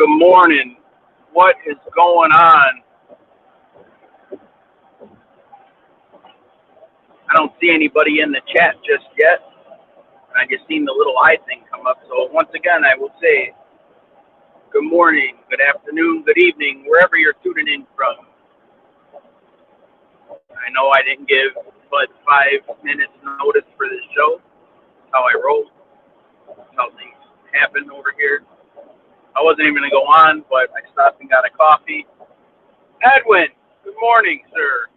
Good morning. What is going on? I don't see anybody in the chat just yet. I just seen the little eye thing come up. So once again, I will say good morning, good afternoon, good evening, wherever you're tuning in from. I know I didn't give but 5 minutes notice for this show. That's how I roll. That's how things happen over here. I wasn't even going to go on, but I stopped and got a coffee. Edwin, good morning, sir.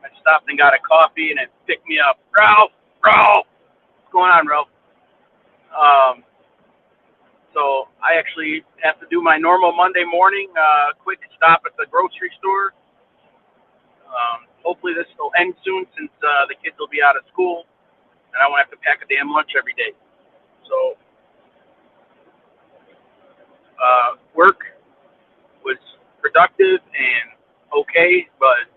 I stopped and got a coffee, and it picked me up. Ralph, what's going on, Ralph? So I actually have to do my normal Monday morning quick stop at the grocery store. Hopefully this will end soon since the kids will be out of school, and I won't have to pack a damn lunch every day. So work was productive and okay, but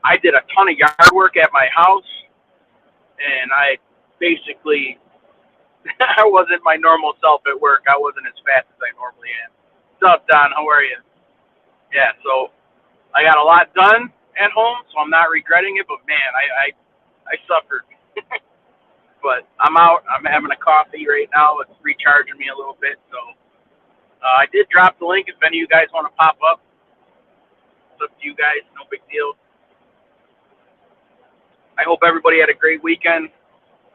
I did a ton of yard work at my house, and I basically I wasn't my normal self at work. I wasn't as fast as I normally am. What's up, Don? How are you? Yeah, so I got a lot done at home, so I'm not regretting it, but man, I suffered. But I'm out. I'm having a coffee right now. It's recharging me a little bit, so I did drop the link if any of you guys want to pop up. It's up to you guys. No big deal. I hope everybody had a great weekend.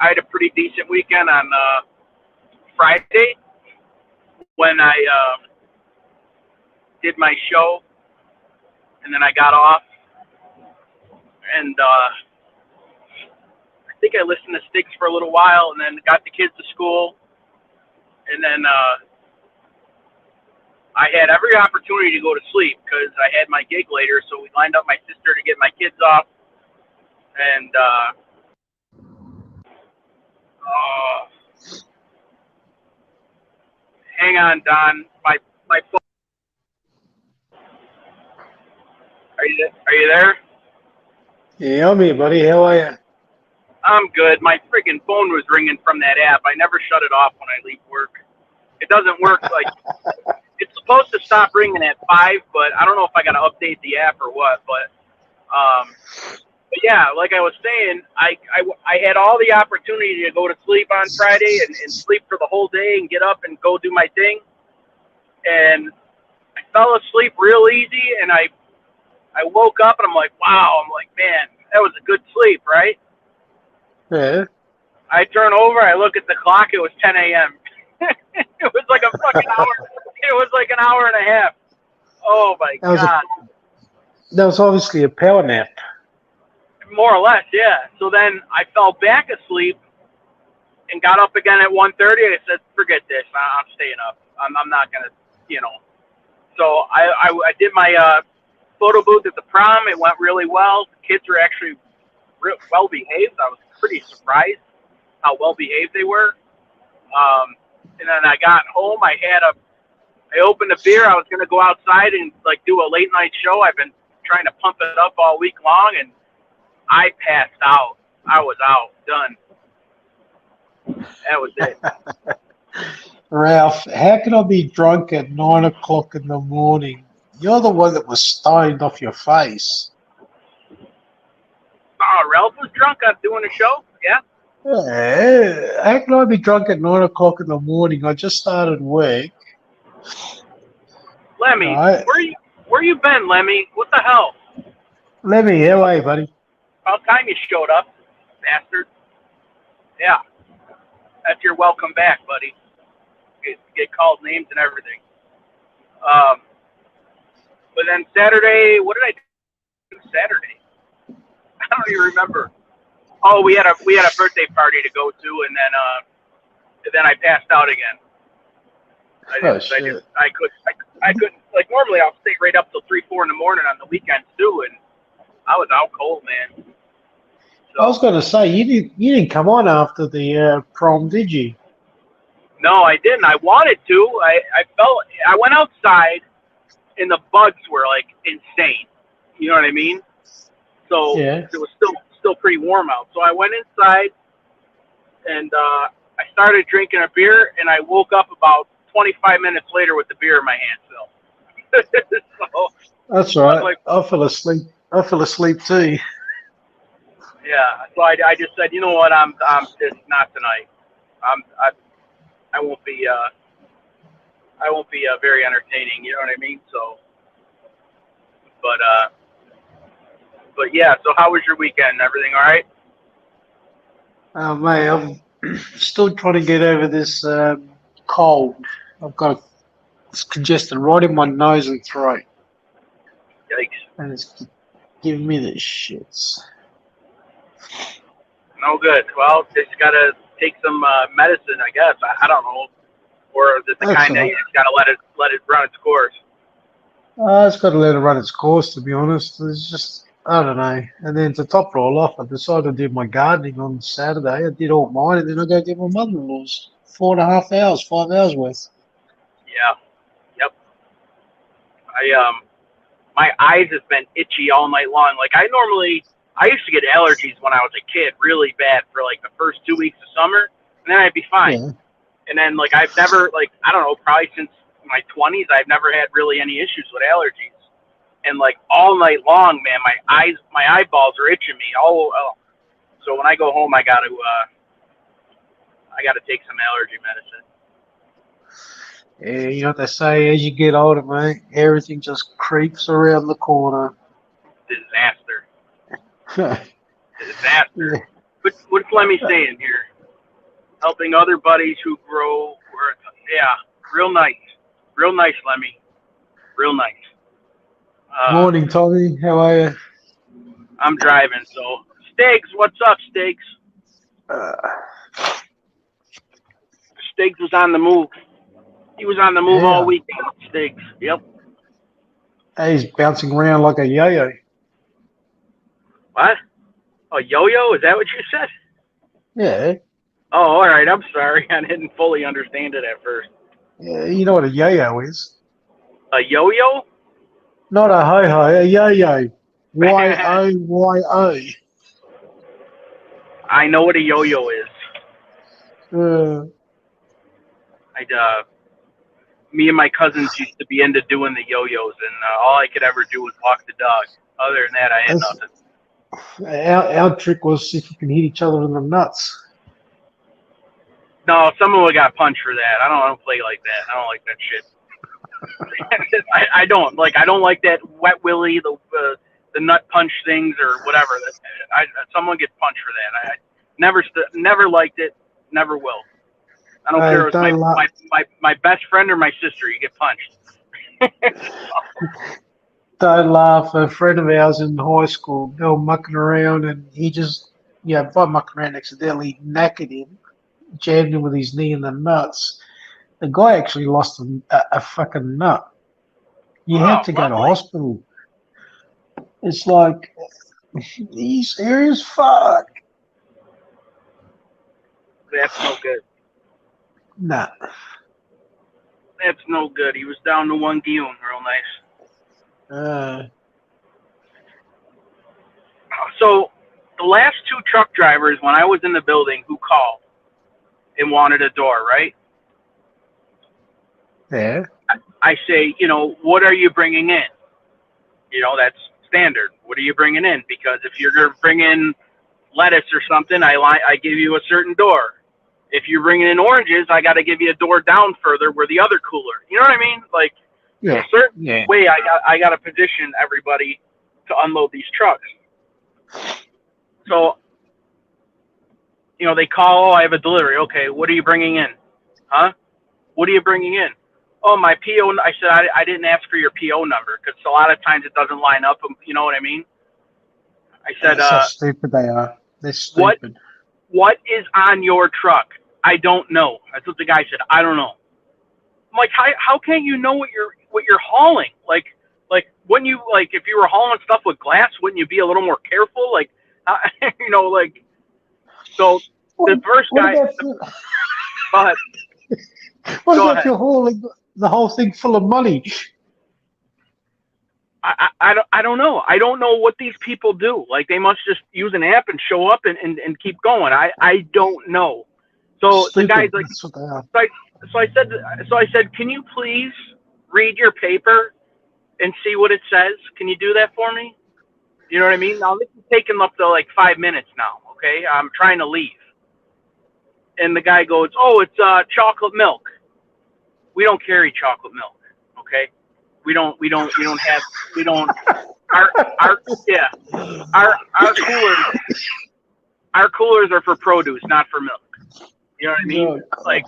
I had a pretty decent weekend on Friday when I did my show, and then I got off, and I think I listened to Sticks for a little while, and then got the kids to school, and then I had every opportunity to go to sleep because I had my gig later, so we lined up my sister to get my kids off, and hang on, Don. My phone. Are you there? Yeah, I'm here, buddy. How are you? I'm good. My freaking phone was ringing from that app. I never shut it off when I leave work. It doesn't work like it's supposed to stop ringing at 5, but I don't know if I got to update the app or what. But yeah, like I was saying, I had all the opportunity to go to sleep on Friday and sleep for the whole day and get up and go do my thing. And I fell asleep real easy, and I woke up and I'm like, wow. I'm like, man, that was a good sleep, right? Yeah. I turn over, I look at the clock, it was 10 a.m. It was like a fucking hour. It was like an hour and a half. Oh, my God. That was obviously a power nap. More or less, yeah. So then I fell back asleep and got up again at 1:30. I said, forget this. I'm staying up. I'm not going to, So I did my photo booth at the prom. It went really well. The kids were actually well behaved. I was pretty surprised how well behaved they were. And then I got home. I opened a beer. I was going to go outside and do a late night show. I've been trying to pump it up all week long, and I passed out. I was out, done. That was it. Ralph, how can I be drunk at 9 o'clock in the morning? You're the one that was stoned off your face. Oh, Ralph was drunk on doing a show? Yeah. How can I be drunk at 9 o'clock in the morning? I just started work. Lemmy, where you been, Lemmy? What the hell? Lemmy, how are you, buddy? About time you showed up, bastard. Yeah. That's your welcome back, buddy. Get called names and everything. But then Saturday, what did I do Saturday? I don't even remember. Oh, we had a birthday party to go to, and then I passed out again. I couldn't. Normally I'll stay right up till 3-4 in the morning on the weekends too, and I was out cold, man. So, I was going to say you didn't come on after the prom, did you? No, I didn't. I wanted to. I went outside, and the bugs were insane. You know what I mean? So yeah. It was still pretty warm out. So I went inside, and I started drinking a beer, and I woke up about 25 minutes later with the beer in my hand still. So That's I was right. like, I fell asleep. I fell asleep too. yeah. So I just said, you know what, I'm just not tonight. I won't be very entertaining. You know what I mean? So, but yeah. So how was your weekend? Everything all right? Oh, mate, I'm still trying to get over this cold. I've got it's congested right in my nose and throat, Yikes. and it's giving me the shits. No good. Well, just gotta take some medicine, I guess. I don't know, or is it the That's kind that all you just gotta let it run its course? right. It's got to let it run its course, to be honest. It's just, I don't know. And then to top it all off, I decided to do my gardening on Saturday. I did all mine, and then I go get my mother-in-law's 4.5 hours, 5 hours worth. Yeah. Yep. My eyes have been itchy all night long. Like I used to get allergies when I was a kid, really bad for like the first 2 weeks of summer, and then I'd be fine. Yeah. And then like I've never like I don't know, probably since my 20s, I've never had really any issues with allergies. And like all night long, man, my eyeballs are itching me. So when I go home, I gotta take some allergy medicine. Yeah, you know what they say, as you get older, mate, everything just creeps around the corner. Disaster, Yeah. disaster. What's Lemmy saying here? Helping other buddies who grow. Yeah, real nice, Lemmy, real nice. Morning, Tommy. How are you? I'm driving, so Stiggs, what's up, Stiggs? Uh, Stiggs was on the move. He was on the move all yeah. weekend. Stiggs. Yep. He's bouncing around like a yo-yo. What? A yo-yo? Is that what you said? Yeah. Oh, all right. I'm sorry. I didn't fully understand it at first. Yeah, you know what a yo-yo is. A yo-yo? Not a ho-ho, a yo-yo. Y-O-Y-O. I know what a yo-yo is. Uh, Me and my cousins used to be into doing the yo-yos, and all I could ever do was walk the dog. Other than that, I had nothing. our trick was if you can hit each other in the nuts. No, someone got punched for that. I don't play like that. I don't like that shit. I don't like that wet willy, the nut punch things or whatever. Someone gets punched for that. I never liked it. Never will. I don't care if it's my best friend or my sister. You get punched. Don't laugh. A friend of ours in high school, they were mucking around, and he just, by mucking around accidentally knackered him, jammed him with his knee in the nuts. The guy actually lost a fucking nut. You had to go to hospital. It's like, are you serious? Fuck. That's no good. Nah. That's no good. He was down to one Guillaume. Real nice. So the last two truck drivers, when I was in the building, who called and wanted a door, right? Yeah. I say, what are you bringing in? That's standard. What are you bringing in? Because if you're going to bring in lettuce or something, I give you a certain door. If you're bringing in oranges, I got to give you a door down further where the other cooler. You know what I mean? Like, a certain way I got to position everybody to unload these trucks. So, they call, I have a delivery. Okay, what are you bringing in? Huh? What are you bringing in? Oh, my PO. I said, I didn't ask for your PO number because a lot of times it doesn't line up. You know what I mean? I said, That's how stupid they are. They're stupid. What is on your truck? I don't know. That's what the guy said. I don't know. I'm like, how can you know what you're hauling? Like when you if you were hauling stuff with glass, wouldn't you be a little more careful? Like, So the first guy. Go ahead. What about you're hauling the whole thing full of money? I don't know. I don't know what these people do. Like, they must just use an app and show up and keep going. I don't know. So the guy's like, so I said, can you please read your paper and see what it says? Can you do that for me? You know what I mean? Now this is taking up to like 5 minutes now. Okay, I'm trying to leave, and the guy goes, "Oh, it's chocolate milk. We don't carry chocolate milk. Okay, we don't have we don't our yeah our coolers are for produce, not for milk. You know what I mean? Like,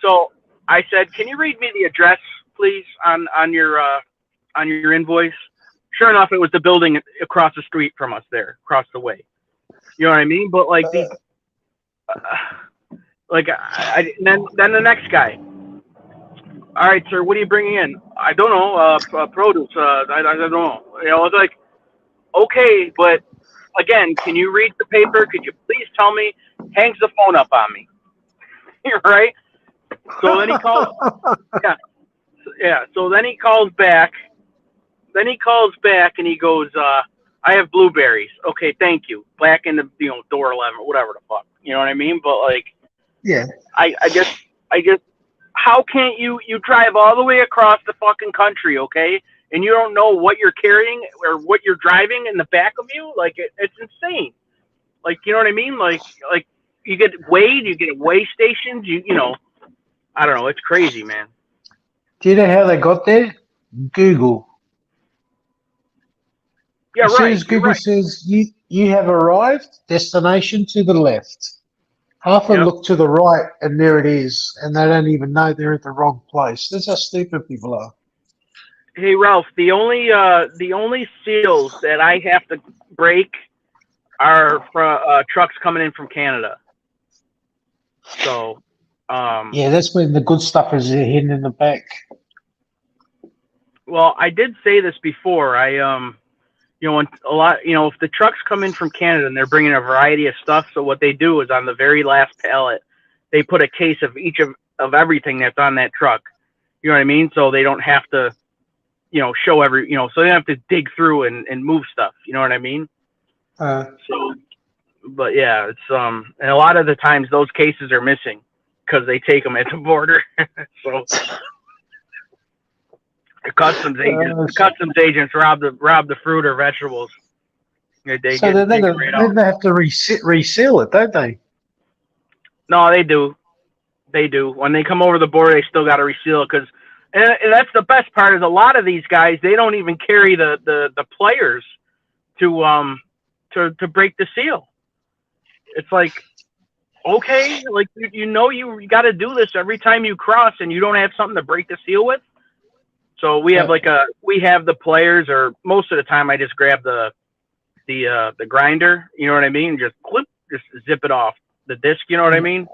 so I said, can you read me the address, please, on your invoice? Sure enough, it was the building across the street from us there, across the way. You know what I mean? But like then the next guy. All right, sir, what are you bringing in? I don't know, produce. I don't know. You know, it's like, okay, but again, can you read the paper? Could you please tell me? Hangs the phone up on me. Right? So then he calls. Yeah. So then he calls back. Then he calls back and he goes, I have blueberries. Okay, thank you. Back in the door 11 or whatever the fuck. You know what I mean? But like, yeah, I just how can't you drive all the way across the fucking country, okay? And you don't know what you're carrying or what you're driving in the back of you? Like it's insane. Like, you know what I mean? Like you get weighed, you get weigh stations, you know, I don't know, it's crazy, man. do you know how they got there? Google. Yeah, As soon right. as Google Right. says you have arrived, destination to the left. Half a Yep. look to the right, and there it is, and they don't even know they're at the wrong place. That's how stupid people are. Hey Ralph, the only seals that I have to break are for trucks coming in from Canada. So, yeah, that's when the good stuff is hidden in the back. well, I did say this before. When a lot, if the trucks come in from Canada and they're bringing a variety of stuff, so what they do is on the very last pallet, they put a case of each of everything that's on that truck. You know what I mean? So they don't have to, show so they don't have to dig through and move stuff. You know what I mean? So, but yeah, it's and a lot of the times those cases are missing because they take them at the border. So the customs agents rob the fruit or vegetables. They then take it right out. they have to reseal it, don't they? No, they do. They do. When they come over the border, they still got to reseal it because, and that's the best part is a lot of these guys they don't even carry the players to break the seal. It's like, okay, like you got to do this every time you cross, and you don't have something to break the seal with. So we have the players, or most of the time I just grab the grinder. You know what I mean? Just zip it off the disc. You know what I mean?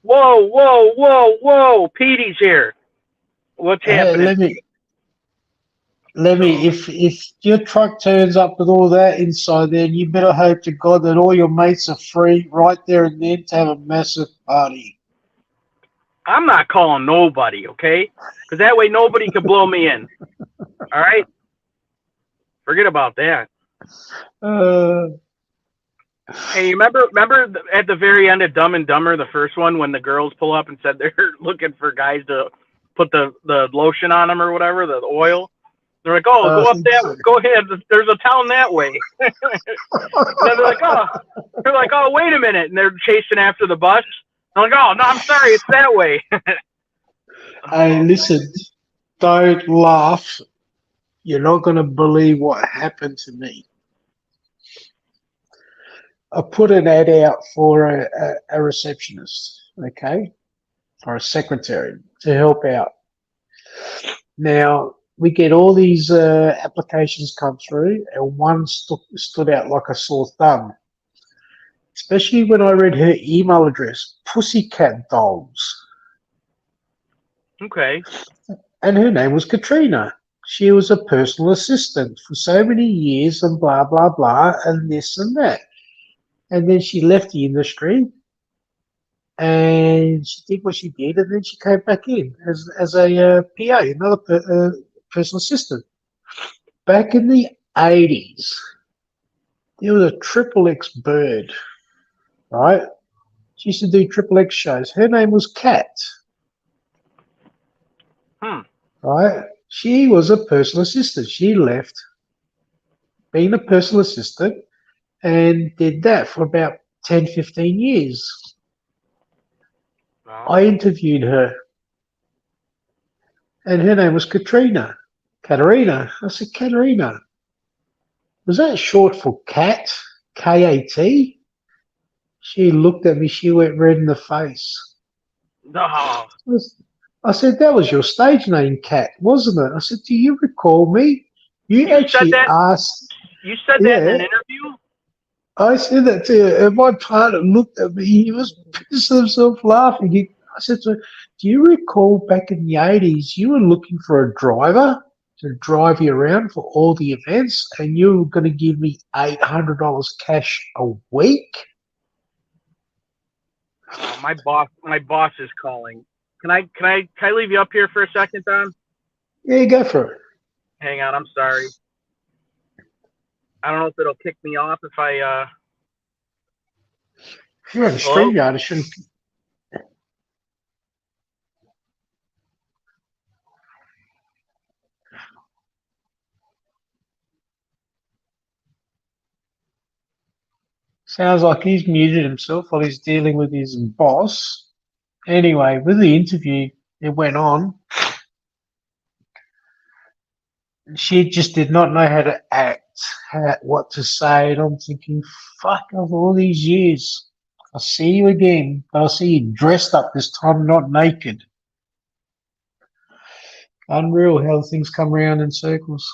Whoa! Petey's here. What's happening? Let me. If your truck turns up with all that inside there, you better hope to God that all your mates are free right there and then to have a massive party. I'm not calling nobody, okay? Because that way nobody can blow me in. All right? Forget about that. Hey, remember at the very end of Dumb and Dumber, the first one, when the girls pull up and said they're looking for guys to put the lotion on them or whatever, the oil? They're like, oh, go up that, go ahead. There's a town that way. And they're like, oh, wait a minute, and they're chasing after the bus. I'm like, oh no, I'm sorry, it's that way. Hey, listen, don't laugh. You're not going to believe what happened to me. I put an ad out for a receptionist, okay, or a secretary to help out. Now, we get all these applications come through, and one stood out like a sore thumb, especially when I read her email address, Pussycat Dolls. Okay. And her name was Katrina. She was a personal assistant for so many years and blah, blah, blah, and this and that. And then she left the industry and she did what she did, and then she came back in as a PA, another personal assistant. Back in the 80s, there was a XXX bird, right? She used to do Triple X shows. Her name was Kat. Right? She was a personal assistant. She left being a personal assistant and did that for about 10, 15 years. Wow. I interviewed her, and her name was Katrina. Katerina. I said, Katerina, was that short for cat? K-A-T? She looked at me. She went red in the face. No. I said, that was your stage name, Cat, wasn't it? I said, do you recall me? You actually said that? asked. You said that in an interview? I said that to you, and my partner looked at me. He was pissed himself laughing. I said to him, do you recall back in the 80s, you were looking for a driver to drive you around for all the events, and you were going to give me $800 cash a week? Oh, my boss is calling. Can I leave you up here for a second, Don? Yeah, go for it. Hang on, I'm sorry. I don't know if it'll kick me off if I If you're on a StreamYard, it shouldn't. Sounds like he's muted himself while he's dealing with his boss. Anyway, with the interview, it went on. She just did not know how to act, what to say, and I'm thinking, fuck, of all these years, I'll see you again, but I'll see you dressed up this time, not naked. Unreal how things come around in circles.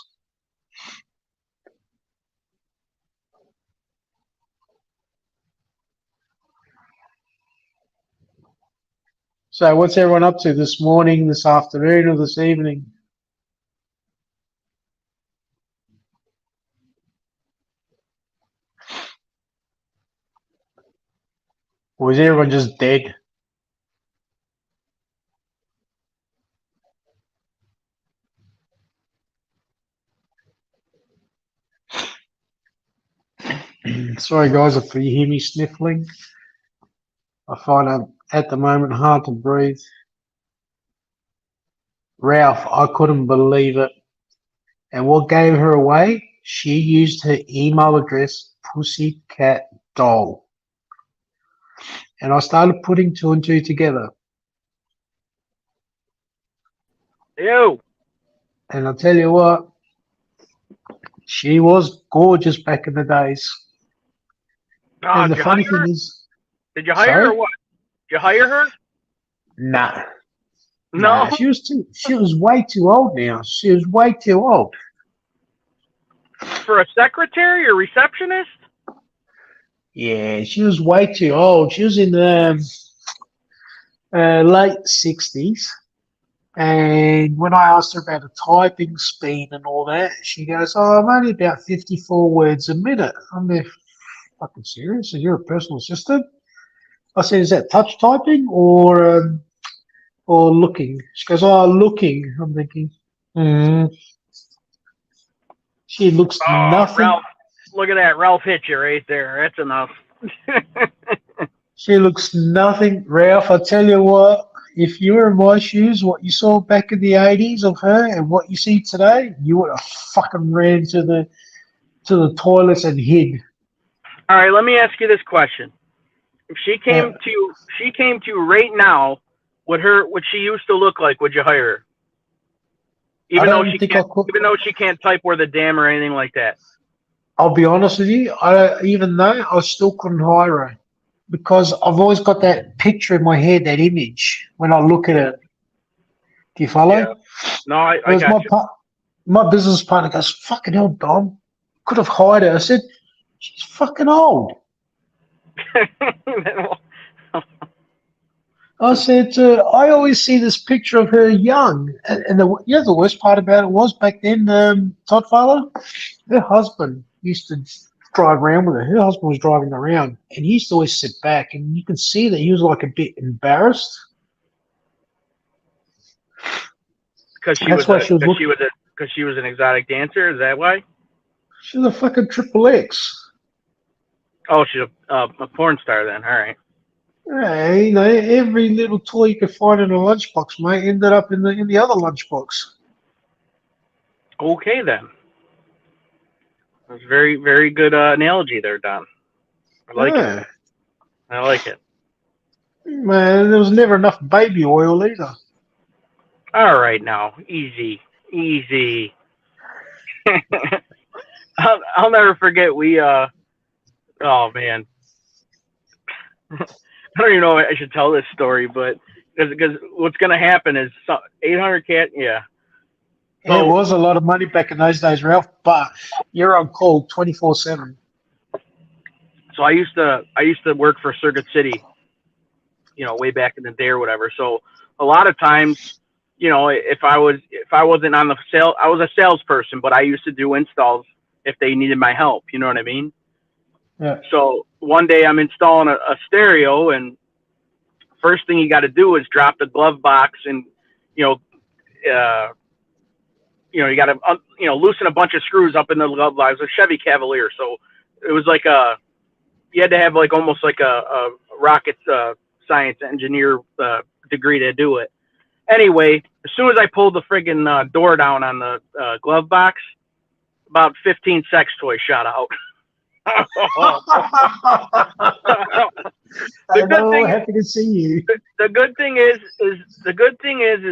So what's everyone up to this morning, this afternoon, or this evening? Or is everyone just dead? Sorry guys if you hear me sniffling. I find it at the moment hard to breathe. Ralph, I couldn't believe it. And what gave her away? She used her email address, Pussycat Doll. And I started putting two and two together. Ew. And I'll tell you what, she was gorgeous back in the days. Oh, And the funny thing is, did you hire her or what? Did you hire her? Nah. No. Nah, she was way too old now. She was way too old. For a secretary or receptionist? Yeah, she was way too old. She was in the late 60s. And when I asked her about the typing speed and all that, she goes, oh, I'm only about 54 words a minute. I'm there, fucking serious? So you're a personal assistant? I said, is that touch typing or looking? She goes, oh, looking. I'm thinking, She looks nothing. Ralph, look at that. Ralph hit you right there. That's enough. She looks nothing. Ralph, I tell you what, if you were in my shoes, what you saw back in the 80s of her and what you see today, you would have fucking ran to the toilets and hid. All right, let me ask you this question. If she came to right now, what she used to look like, would you hire her? Even though she can't type worth a damn or anything like that. I'll be honest with you, I still couldn't hire her because I've always got that picture in my head, that image when I look at it. Do you follow? Yeah. No, I got you. My business partner goes, fucking hell, Dom, could have hired her. I said, she's fucking old. I said, I always see this picture of her young. And the worst part about it was back then, Todd Fowler, her husband used to drive around with her. Her husband was driving around, and he used to always sit back, and you could see that he was like a bit embarrassed. Because she was an exotic dancer. Is that why? She's a fucking triple X. Oh, she's a porn star then. All right. Yeah, you know, every little toy you could find in a lunchbox, mate, ended up in the other lunchbox. Okay, then. That's a very, very good analogy there, Don. I like it. Yeah, I like it. man, there was never enough baby oil either. All right, now, easy, easy. I'll never forget. Oh man, I don't even know if I should tell this story, but because what's gonna happen is 800 cat. Yeah. It So was a lot of money back in those days, Ralph, but you're on call 24/7. I used to work for Circuit City, way back in the day or whatever. So a lot of times, if I wasn't on the sale, I was a salesperson, but I used to do installs if they needed my help. You know what I mean? Yeah. So one day I'm installing a stereo, and first thing you got to do is drop the glove box, and you know, you got to loosen a bunch of screws up in the glove box. It was a Chevy Cavalier, so it was like you had to have like almost like a rocket science engineer degree to do it. Anyway, as soon as I pulled the friggin' door down on the glove box, about 15 sex toys shot out. the I good know, thing, happy to see you. the good thing is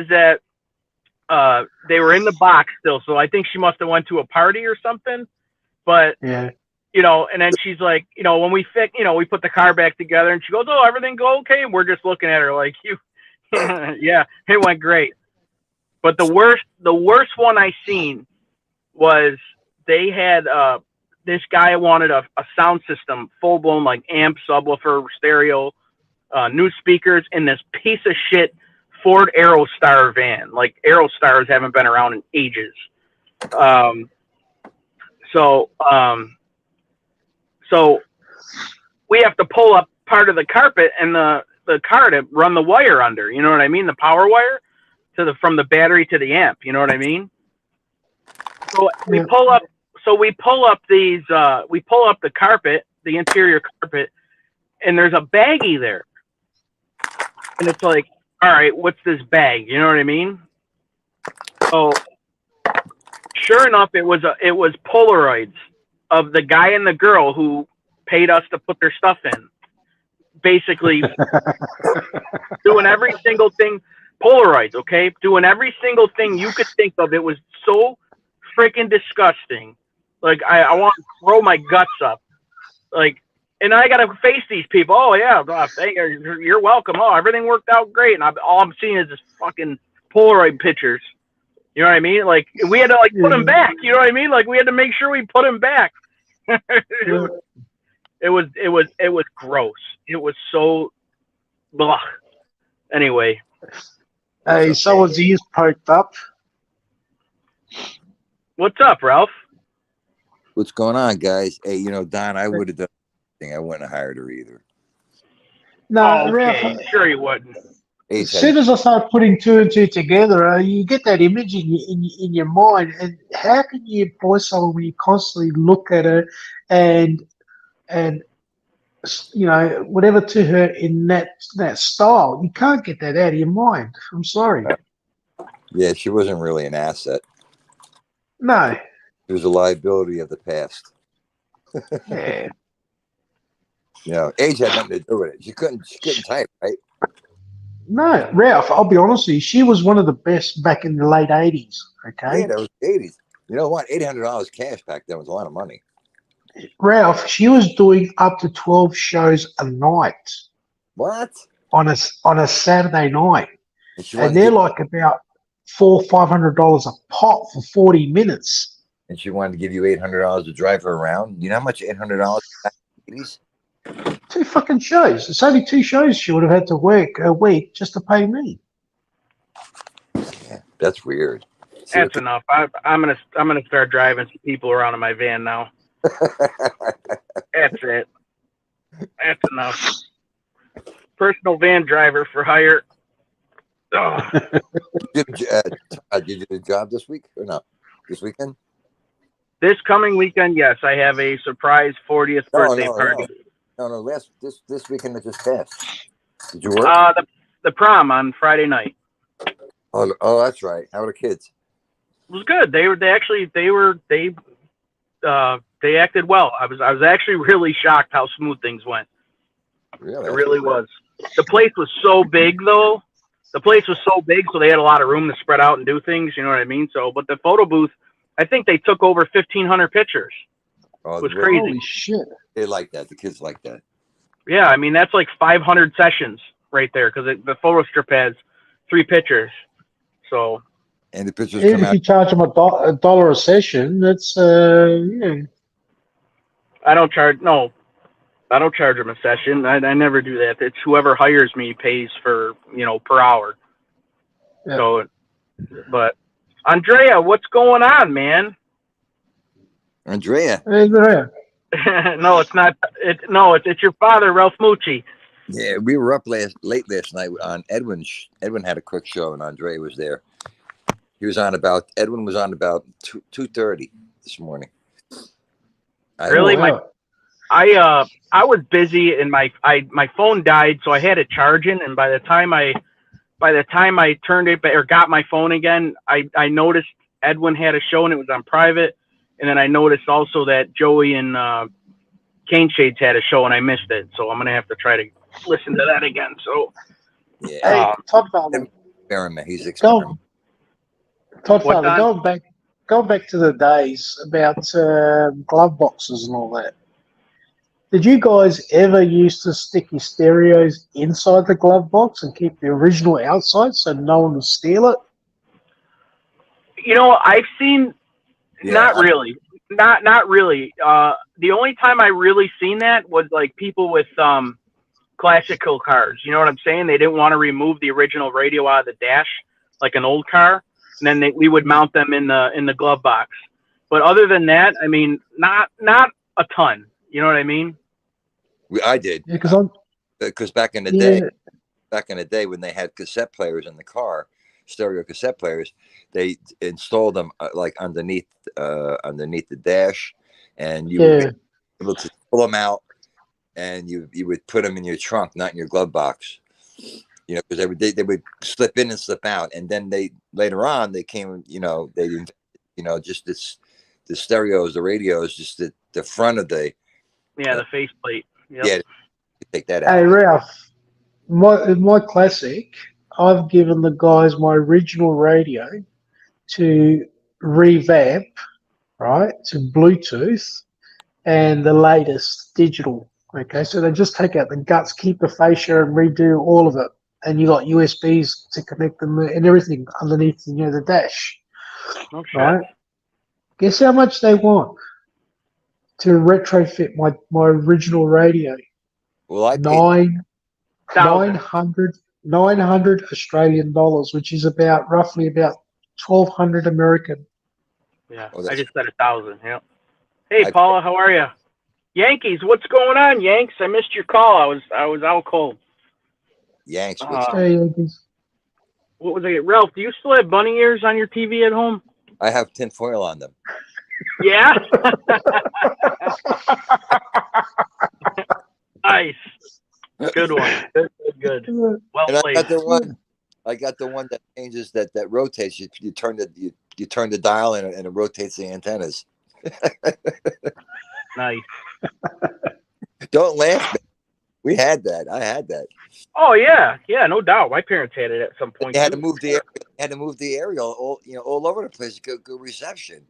that they were in the box still. So I think she must have went to a party or something. But Yeah. and then she's like, when we put the car back together, and she goes, "Oh, everything go okay?" And we're just looking at her like, "You, yeah, it went great." But the worst one I seen was they had this guy wanted a sound system, full blown like amp, subwoofer, stereo, new speakers in this piece of shit Ford Aerostar van. Like Aerostars haven't been around in ages. Um, so so we have to pull up part of the carpet and the car to run the wire under. You know what I mean? The power wire from the battery to the amp. You know what I mean? So we Yeah. pull up. So we pull up these. We pull up the carpet, the interior carpet, and there's a baggie there. And it's like, all right, what's this bag? You know what I mean? So sure enough, it was Polaroids of the guy and the girl who paid us to put their stuff in. Basically, doing every single thing. Polaroids, okay, doing every single thing you could think of. It was so freaking disgusting. Like I want to throw my guts up. Like, and I gotta face these people. Oh yeah, you're welcome. Oh, everything worked out great. And all I'm seeing is this fucking Polaroid pictures. You know what I mean? Like we had to put them Yeah. back. You know what I mean? Like we had to make sure we put them back. Yeah. It was gross. It was so blah. Anyway, Hey, someone's ears poked up. what's up, Ralph? What's going on, guys? Hey, Don, I would have done anything. I wouldn't have hired her either. No, Okay, Ralph, sure you wouldn't. as soon as I start putting two and two together, you get that image in your mind. And how can you employ someone when you constantly look at her and whatever to her in that style? You can't get that out of your mind. I'm sorry. Yeah, she wasn't really an asset. No. She was a liability of the past. Yeah. Age had nothing to do with it. She couldn't type, right? No, Ralph, I'll be honest with you. She was one of the best back in the late 80s. Okay. Yeah, that was the 80s. You know what? $800 cash back then was a lot of money. Ralph, she was doing up to 12 shows a night What? on a Saturday night. And They're like about $400-500 a pop for 40 minutes. And she wanted to give you $800 to drive her around. You know how much $800 is? 2 fucking shows. It's only 2 shows she would have had to work a week just to pay me. Yeah, that's weird. That's enough. I'm gonna start driving some people around in my van now. That's it. That's enough. Personal van driver for hire. Oh. Did you do the job this week or no? This weekend? This coming weekend, yes, I have a surprise 40th birthday party. No, this weekend that just passed. Did you work? The prom on Friday night. Oh, that's right. How are the kids? It was good. They acted well. I was actually really shocked how smooth things went. Really? It really was. The place was so big, though. The place was so big, so they had a lot of room to spread out and do things. You know what I mean? So, but the photo booth, I think they took over 1,500 pictures. Oh, It was crazy. Holy shit! They like that. The kids like that. Yeah, I mean that's like 500 sessions right there because the photo strip has 3 pictures. So. And the pictures Even come if out. you charge them $1 a session, that's yeah. I don't charge them a session. I never do that. It's whoever hires me pays for, per hour. Yeah. So, but Andrea, what's going on, man? Andrea. Hey, there. No, it's not. It's your father, Ralph Mucci. Yeah, we were up late last night on Edwin. Edwin had a quick show, and Andrea was there. Edwin was on about 2:30 this morning. Really? Wow. I was busy and my phone died, so I had it charging. And by the time I turned it or got my phone again, I noticed Edwin had a show and it was on private. And then I noticed also that Joey and Cane Shades had a show and I missed it. So I'm gonna have to try to listen to that again. So Yeah, Hey, Todd Father, experiment. He's experimenting. Todd What's Father, on? going back to the days about glove boxes and all that. Did you guys ever used to stick your stereos inside the glove box and keep the original outside so no one would steal it? I've seen. Yeah, Not really. Not really. The only time I really seen that was like people with classical cars. You know what I'm saying? They didn't want to remove the original radio out of the dash, like an old car, and then we would mount them in the glove box. But other than that, I mean, not a ton. You know what I mean? I did. Yeah, Because back in the day when they had cassette players in the car, stereo cassette players, they installed them like underneath the dash, and you would be able to pull them out, and you would put them in your trunk, not in your glove box. Because every day they would slip in and slip out, and then later on they came, just the stereos, the radios, just the front of the the faceplate. Yep. Yeah, take that out. Hey, Ralph, my classic, I've given the guys my original radio to revamp, right, to Bluetooth and the latest digital. Okay, so they just take out the guts, keep the fascia, and redo all of it. And you got USBs to connect them and everything underneath, the dash. No shit. Right? Guess how much they want to retrofit my original radio? Well, I paid 900 Australian dollars, which is roughly about 1,200 American. Yeah, Oh, I just said 1,000. Yeah. Hey, Paula, how are you? Yankees, what's going on, Yanks? I missed your call. I was out cold. Yanks. Hey, Yankees. What was it, Ralph? Do you still have bunny ears on your TV at home? I have tin foil on them. Yeah. Nice. Good one. Good. Well And played. I got the one that changes that rotates. You turn the dial and it rotates the antennas. Nice. Don't laugh. We had that. I had that. Oh yeah, no doubt. My parents had it at some point. They had to move the aerial all over the place. Good reception.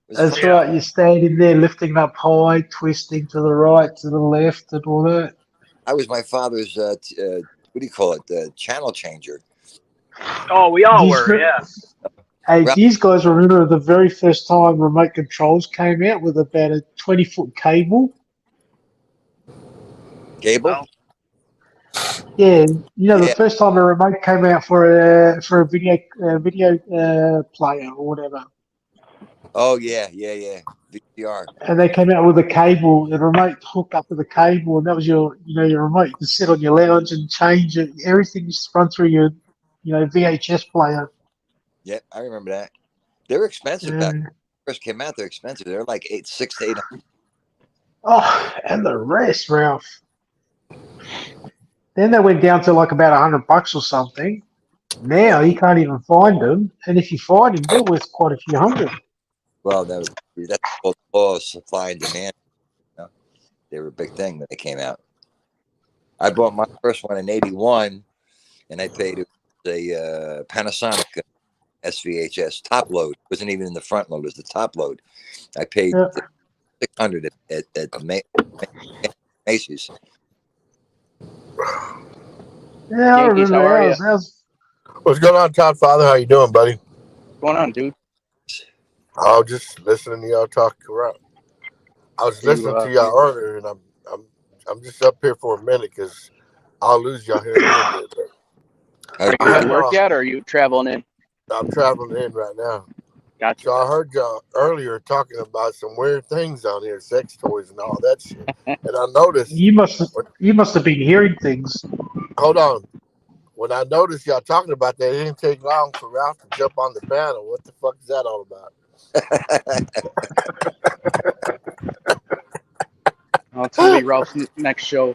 That's right. You're standing there, lifting up high, twisting to the right, to the left, and all that. I was my father's. What do you call it? The channel changer. Oh, we all were. Yeah. Hey, these guys remember the very first time remote controls came out with about a 20-foot cable? Cable? Yeah, the first time a remote came out for a video player or whatever. Oh yeah, VCR. And they came out with a cable, the remote hooked up with a cable, and that was your remote. You could sit on your lounge and change it. Everything just run through your, VHS player. Yeah, I remember that. They were expensive back when they first came out. They're expensive. They're like $600 to $800. Oh, and the rest, Ralph. Then they went down to like about $100 or something. Now you can't even find them, and if you find them, they're worth quite a few hundred. Well, that's called law of supply and demand. You know? They were a big thing when they came out. I bought my first one in '81, and I paid a Panasonic SVHS top load. It wasn't even in the front load; it was the top load. I paid Yeah. $600 at Macy's. Yeah, I Yankees, remember how are ours. ya? Ours. What's going on, Todd Father? How you doing, buddy? What's going on, dude? I was just listening to y'all talk around. I was listening to y'all earlier, and I'm just up here for a minute because I'll lose y'all here in a little bit. Are you at work yet, or are you traveling in? I'm traveling in right now. Gotcha. So I heard y'all earlier talking about some weird things on here, sex toys and all that shit. And I noticed. You must have been hearing things. Hold on. When I noticed y'all talking about that, it didn't take long for Ralph to jump on the panel. What the fuck is that all about? Well, it's gonna be Ralph's next show.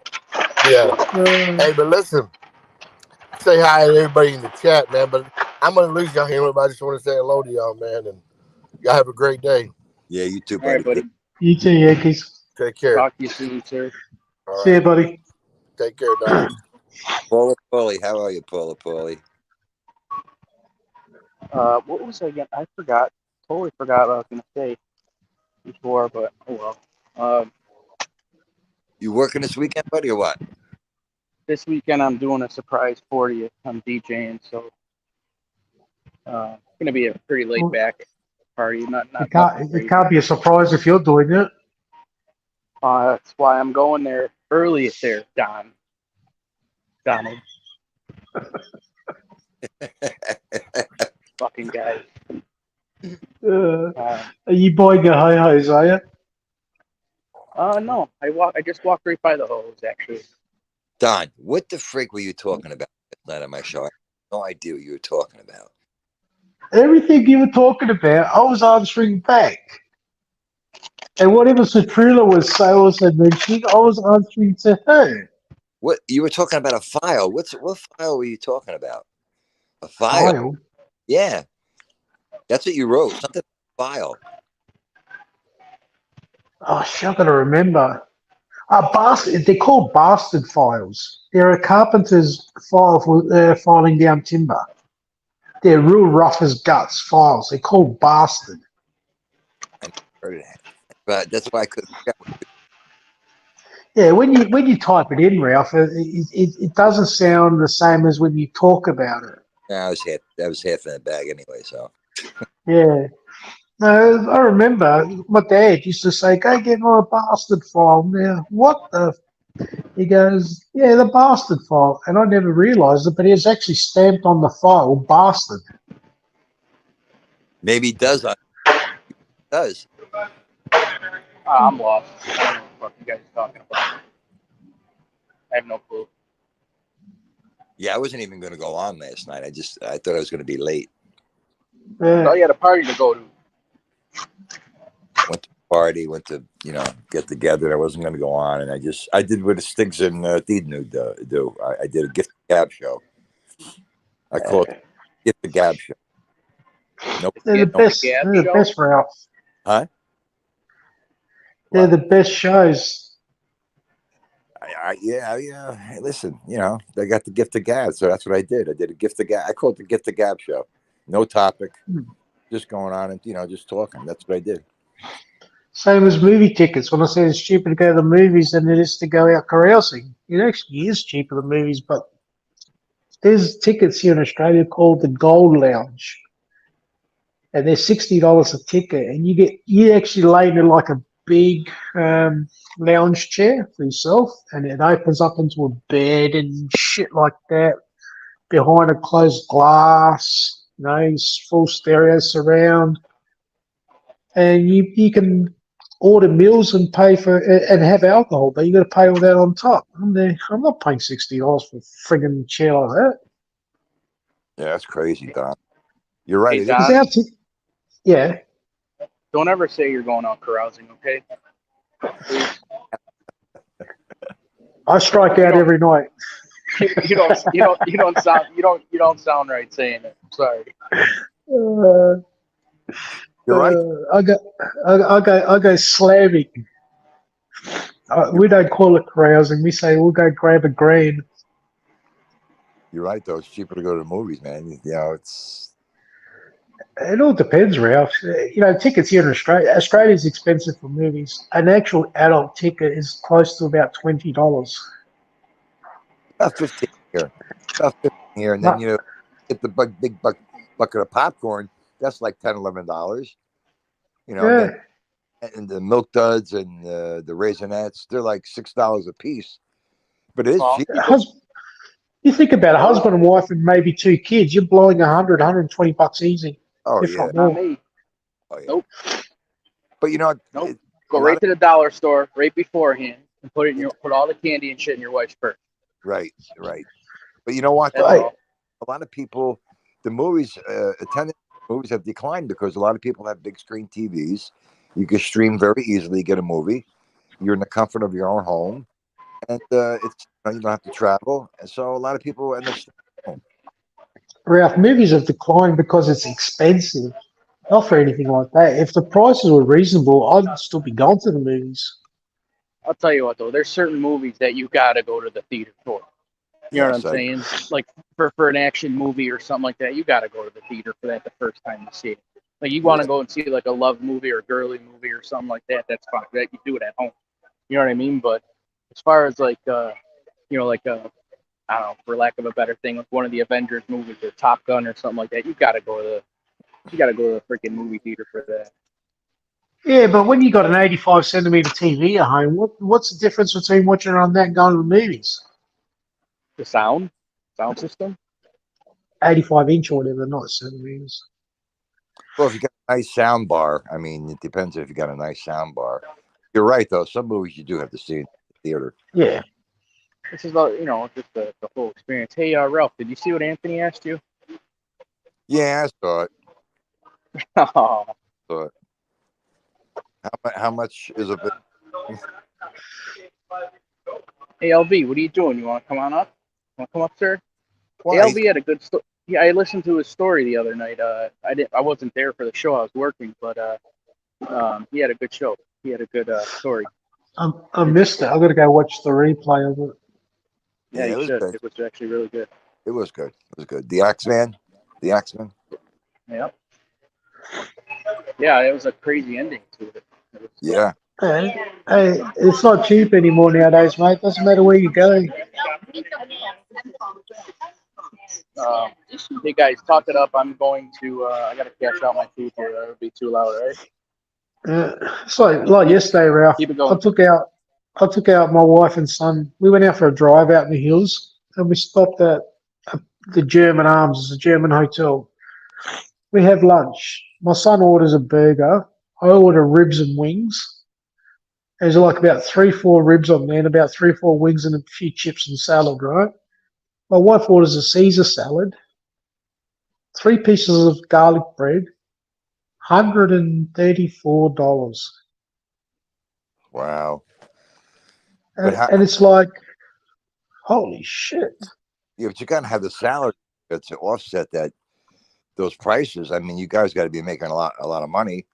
Yeah. Hey, but listen. Say hi to everybody in the chat, man. But I'm gonna lose y'all here. I just want to say hello to y'all, man, and y'all have a great day. Yeah, you too, All right, buddy. buddy. You too, Yankees. Take care. Talk to you soon, sir. All See you, right. buddy. Take care, dog. Paula Paulie, how are you, Paula Paulie? What was I again? I forgot. Totally forgot what I was gonna say before, but oh well. You working this weekend, buddy, or what? This weekend I'm doing a surprise 40th. I'm DJing, so it's gonna be a pretty laid back party. Not It can't be a surprise if you're doing it. That's why I'm going there early there, Donald. Fucking guy. Are you buying your hi-hos, are you? No. I just walked right by the hose, actually. Don, what the frig were you talking about last night on my show? I have no idea what you were talking about. Everything you were talking about, I was answering back. And whatever Citrilla was sales and mentioning, I was answering to her. What you were talking about a file? What file were you talking about? A file? Yeah, that's what you wrote. Something file. Oh, shit, I gotta remember. They're called bastard files. They're a carpenter's file for filing down timber. They're real rough as guts files. They're called bastard. I never heard of that, but that's why I couldn't. Yeah, when you type it in, Ralph, it doesn't sound the same as when you talk about it. No, that was half in the bag anyway. So Yeah. No, I remember my dad used to say, "Go get my bastard file." Now, what the? He goes, "Yeah, the bastard file," and I never realised it, but it was actually stamped on the file, "bastard." maybe it does. Does. I'm lost. I don't know what you guys are talking about. I have no clue. Yeah, I wasn't even going to go on last night. I thought I was going to be late. Oh, you had a party to go to. Went to a party, went to get together. I wasn't going to go on, and I did what Stiggs and Thiednu do. I did a gift gab show. I called it gift the gab show. Nope. They're the best. They're the best, Ralph. Huh? They're the best shows. Yeah. Hey, listen, they got the gift of gab, so that's what I did. I did a gift of gab. I called it the gift of gab show. No topic, just going on and just talking. That's what I did. Same as movie tickets. When I say it's cheaper to go to the movies than it is to go out carousing, it actually is cheaper than movies. But there's tickets here in Australia called the Gold Lounge, and they're $60 a ticket, and you actually lay in like a big lounge chair for yourself, and it opens up into a bed and shit like that behind a closed glass, full stereo surround, and you can order meals and pay for and have alcohol, but you got to pay all that on top. I'm not paying $60 for a friggin' chair like that. Yeah, that's crazy, Don. You're right. Hey, Don, yeah. Don't ever say you're going out carousing, okay? Please. I strike out every night. You don't sound right saying it. I'm sorry. Uh, You're right. I go slamming. We don't call it carousing. We say we'll go grab a green. You're right, though. It's cheaper to go to the movies, man. You know, it's It all depends, Ralph. Tickets here in Australia. Australia's expensive for movies. An actual adult ticket is close to about $20. about 15 here. About 15 here. And then, get the big bucket of popcorn. That's like $10, $11. Yeah. And the Milk Duds and the Raisinets, they're like $6 a piece. But it is Well, cheap. You think about a husband and wife and maybe 2 kids, you're blowing $120 easy. Oh, if yeah. not more. not me. Oh, yeah. Nope. But, Nope. Go right to the dollar store right beforehand and put all the candy and shit in your wife's purse. Right. But you know what? That's Though? all. A lot of people, the movies, attending movies have declined because a lot of people have big screen TVs. You can stream very easily, get a movie. You're in the comfort of your own home. And it's you don't have to travel. And so a lot of people end up staying home. Ralph, movies have declined because it's expensive. Not for anything like that. If the prices were reasonable, I'd still be going to the movies. I'll tell you what though, there's certain movies that you gotta go to the theater for. You know what I'm saying? Like for an action movie or something like that, you gotta go to the theater for that the first time you see it. Like you want to go and see like a love movie or a girly movie or something like that, that's fine. That you do it at home. You know what I mean? But as far as like I don't know, for lack of a better thing, like one of the Avengers movies or Top Gun or something like that, you gotta go to the freaking movie theater for that. Yeah, but when you got an 85 centimeter TV at home, what's the difference between watching on that and going to the movies? The sound system. 85 inch or whatever, not centimeters. Well, if you got a nice sound bar, I mean, it depends if you got a nice sound bar. You're right, though. Some movies you do have to see in the theater. Yeah. This is just the whole experience. Hey, Ralph, did you see what Anthony asked you? Yeah, I saw it. Oh. But how much is a bit? Hey, LB, what are you doing? You want to come on up? Want to come up, sir? Why? Hey, LB had a good story. Yeah, I listened to his story the other night. I wasn't there for the show. I was working, but he had a good show. He had a good story. I missed it. I've got to go watch the replay of it. Yeah, it you was should. good. It was actually really good. It was good. It was good. The Axeman. Yeah. Yeah, it was a crazy ending to it. Yeah. Hey, it's not cheap anymore nowadays, mate. Doesn't matter where you go. Hey guys, talk it up. I'm going to. I gotta cash out my food here. That would be too loud, right? It's like yesterday, Ralph. Keep it going. I took out my wife and son. We went out for a drive out in the hills, and we stopped at the German Arms. It's a German hotel. We have lunch. My son orders a burger. I order ribs and wings. There's like about 3-4 ribs on there, and about 3-4 wings, and a few chips and salad, right? My wife orders a Caesar salad, 3 pieces of garlic bread, $134. Wow. And it's like, holy shit. Yeah, but you gotta have the salary to offset those prices. I mean, you guys got to be making a lot of money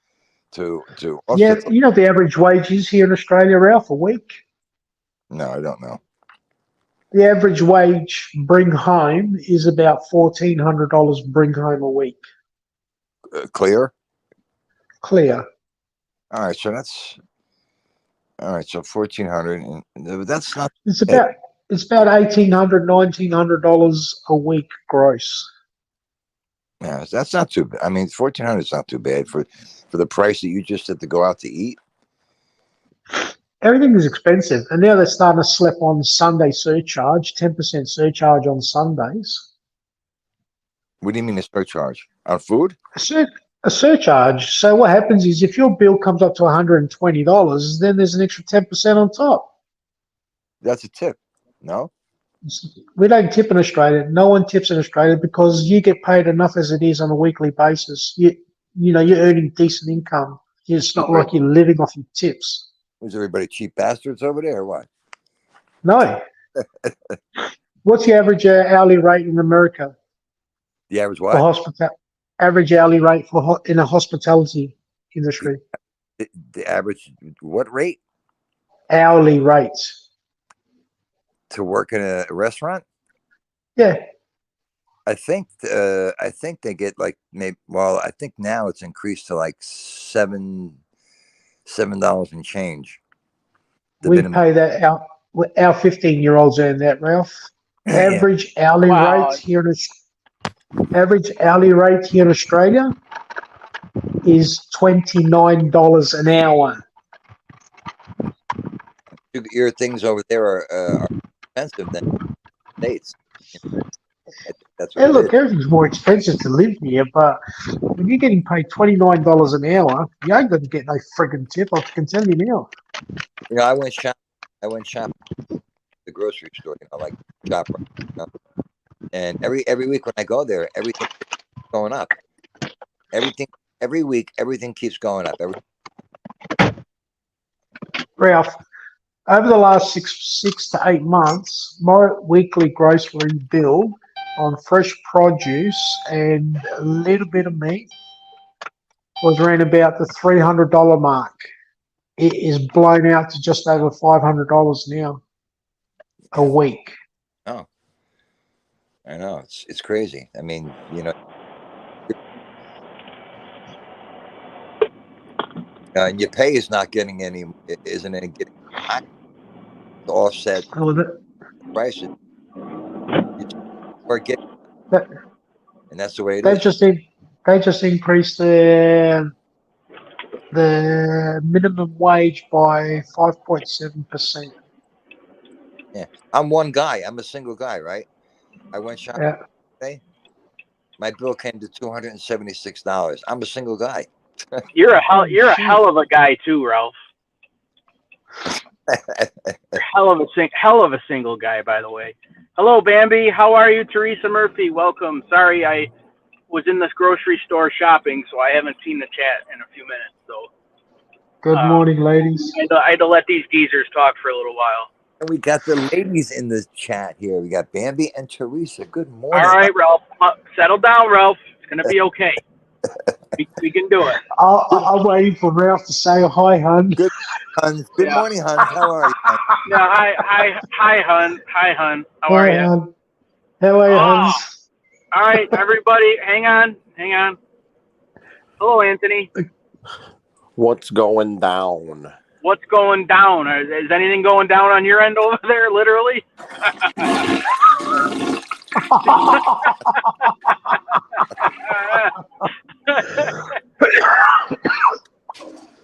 to offset. Yeah, you know what the average wage is here in Australia, Ralph, a week? No, I don't know. The average wage bring home is about $1,400 bring home a week. Clear? Clear. All right, so that's all right. So 1,400, and that's not. It's about $1,800, $1,900 a week gross. Yeah, that's not too bad. I mean, 1,400 is not too bad for the price that you just had to go out to eat. Everything is expensive, and now they're starting to slap on Sunday surcharge, 10% surcharge on Sundays. What do you mean a surcharge on food? A surcharge. So what happens is if your bill comes up to $120, then there's an extra 10% on top. That's a tip, no? We don't tip in Australia. No one tips in Australia because you get paid enough as it is on a weekly basis. You're earning decent income. It's not like you're living off your tips. Was everybody cheap bastards over there or what? No. What's the average hourly rate in America The average for what? average hourly rate for in the hospitality industry? The average what rate Hourly rates. to work in a restaurant? Yeah. I think they get like maybe. Well, I think now it's increased to like $7 and change. The We minimum. pay that our 15-year-olds earn that, Ralph. Yeah. Average hourly Wow. rate here in Australia is $29 an hour. Your things over there are expensive than the States. That's what And it look, is. everything's more expensive to live here, but when you're getting paid $29 an hour, you ain't going to get no friggin' tip. I can tell you now. You know, I went shopping at the grocery store. You know, like shopper. You know? And every week when I go there, everything's going up. Every week, everything keeps going up. Ralph, over the last six to 8 months, my weekly grocery bill on fresh produce and a little bit of meat was around about the $300 mark. It is blown out to just over $500 now a week. Oh, I know it's crazy. I mean, you know, and your pay is not getting any, isn't any getting high to offset Well, prices. Or get, that- and that's the way it they is. just increased the minimum wage by 5.7%. Yeah, I'm one guy. I'm a single guy, right? I went shopping Yeah. today. My bill came to $276. I'm a single guy. You're a hell of a guy too, Ralph. hell of a single guy, by the way. Hello, Bambi. How are you, Teresa Murphy? Welcome. Sorry, I was in this grocery store shopping, so I haven't seen the chat in a few minutes. So Good morning, ladies. I had to let these geezers talk for a little while. And we got the ladies in the chat here. We got Bambi and Teresa. Good morning. All right, Ralph. Settle down, Ralph. It's going to be okay. we can do it. I'm waiting for Ralph to say hi, hun. Good, Huns. Good morning, Huns. How are you? Huns? Yeah, hi, hun. Hi, hun. How are you? Hun. How are you, Huns? All right, everybody, hang on. Hello, Anthony. What's going down? What's going down? Is anything going down on your end over there, literally?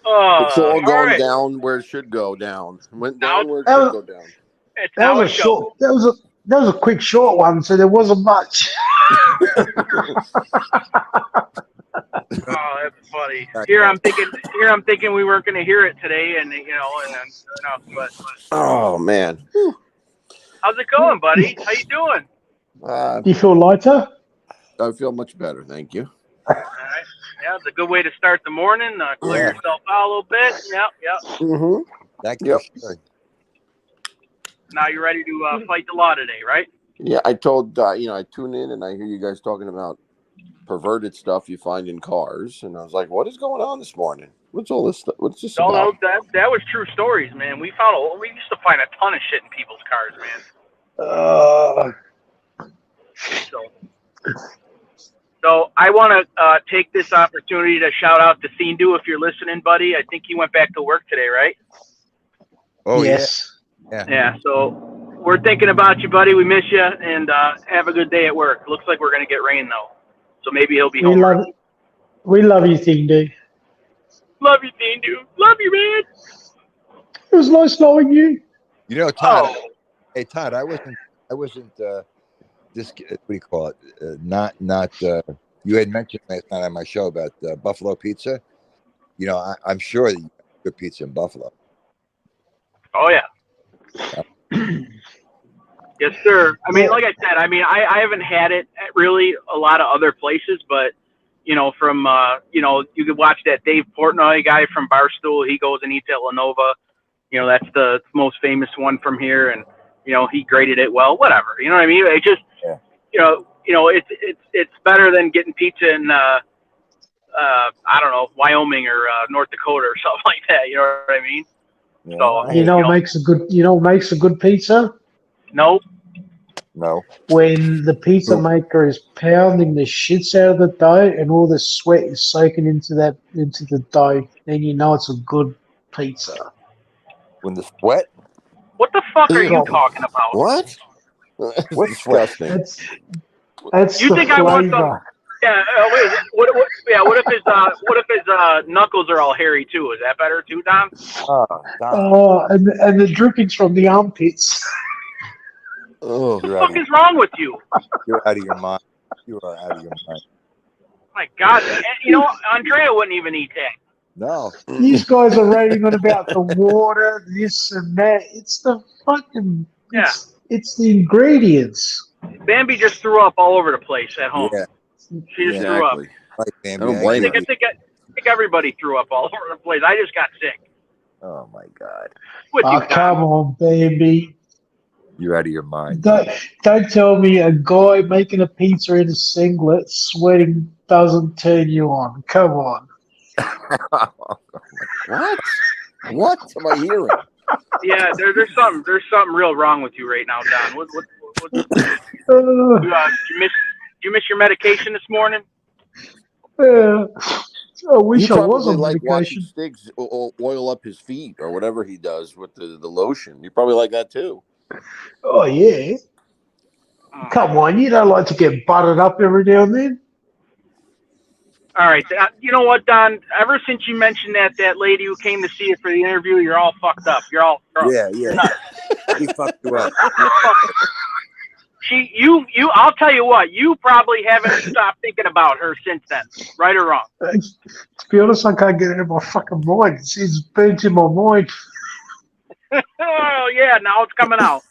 It's all going right. down where it should go down. Went down where it That should was- go down. It's That how was a it short. goes. That was a quick, short one, so there wasn't much. Oh, that's funny. Here I'm thinking we weren't going to hear it today, and then but Oh man. how's it going, buddy? How you doing? Do you feel lighter? I feel much better, thank you. All right. Yeah, it's a good way to start the morning. Clear yourself out a little bit. Yep. Mm-hmm. Thank Yep. you. Sure. Now you're ready to fight the law today, right? Yeah, I told I tune in and I hear you guys talking about perverted stuff you find in cars, and I was like, "What is going on this morning? What's all this stuff? What's this No, about?" that was true stories, man. We used to find a ton of shit in people's cars, man. So I want to take this opportunity to shout out to Thindu if you're listening, buddy. I think he went back to work today, right? Oh yes. Yeah. So we're thinking about you, buddy. We miss you, and have a good day at work. Looks like we're gonna get rain though, so maybe he'll be home early. We love you, Thindu. Love you, Thindu. Love you, man. It was nice knowing you. You know, Todd. Oh, Hey, Todd. I wasn't. This. What do you call it? Not. You had mentioned last night on my show about Buffalo pizza. You know, I'm sure that you have good pizza in Buffalo. oh yeah. Yes, sir. I mean, like I said, I haven't had it at really a lot of other places, but from you could watch that Dave Portnoy guy from Barstool. He goes and eats at Lenova. That's the most famous one from here, and he graded it well, whatever. You know what I mean? It just, Yeah. It's better than getting pizza in, I don't know, Wyoming or North Dakota or something like that. You know what I mean? Yeah, So, I You hate- know what makes a good makes a good pizza? no, no. When the pizza maker is pounding the shits out of the dough and all the sweat is soaking into the dough, then you know it's a good pizza. When the sweat, what the fuck are you Ew. talking about? What? What's sweat? Disgusting. That's You the think I want some? flavor. Yeah. Wait. What if his knuckles are all hairy too? Is that better too, Don? Oh, Don, Oh, and the drippings from the armpits. Oh, What the You're fuck out of- is wrong with you? you're out of your mind. You are out of your mind. My God. And, Andrea wouldn't even eat that. No. These guys are raving on about the water, this and that. It's the fucking it's the ingredients. Bambi just threw up all over the place at home. Yeah. She just threw up. exactly. Right, I Bambi, don't I blame get her. I think everybody threw up all over the place. I just got sick. you. Oh my God. With Oh, you, come Don. on, baby. You're out of your mind. Don't tell me a guy making a pizza in a singlet sweating doesn't turn you on. Come on. What? What am I hearing? Yeah, there's something real wrong with you right now, Don. What Uh, you miss your medication this morning? I wish He I was probably on like watching medication. Stiggs oil up his feet or whatever he does with the lotion. You probably like that too. Oh, yeah. Come on, you don't like to get buttered up every now and then? All right. You know what, Don? Ever since you mentioned that lady who came to see you for the interview, you're all fucked up. You're all Yeah. He fucked you up. I'll tell you what, you probably haven't stopped thinking about her since then, right or wrong. To be honest, I can't get it in my fucking mind. It's burnt in my mind. Oh yeah, now it's coming out.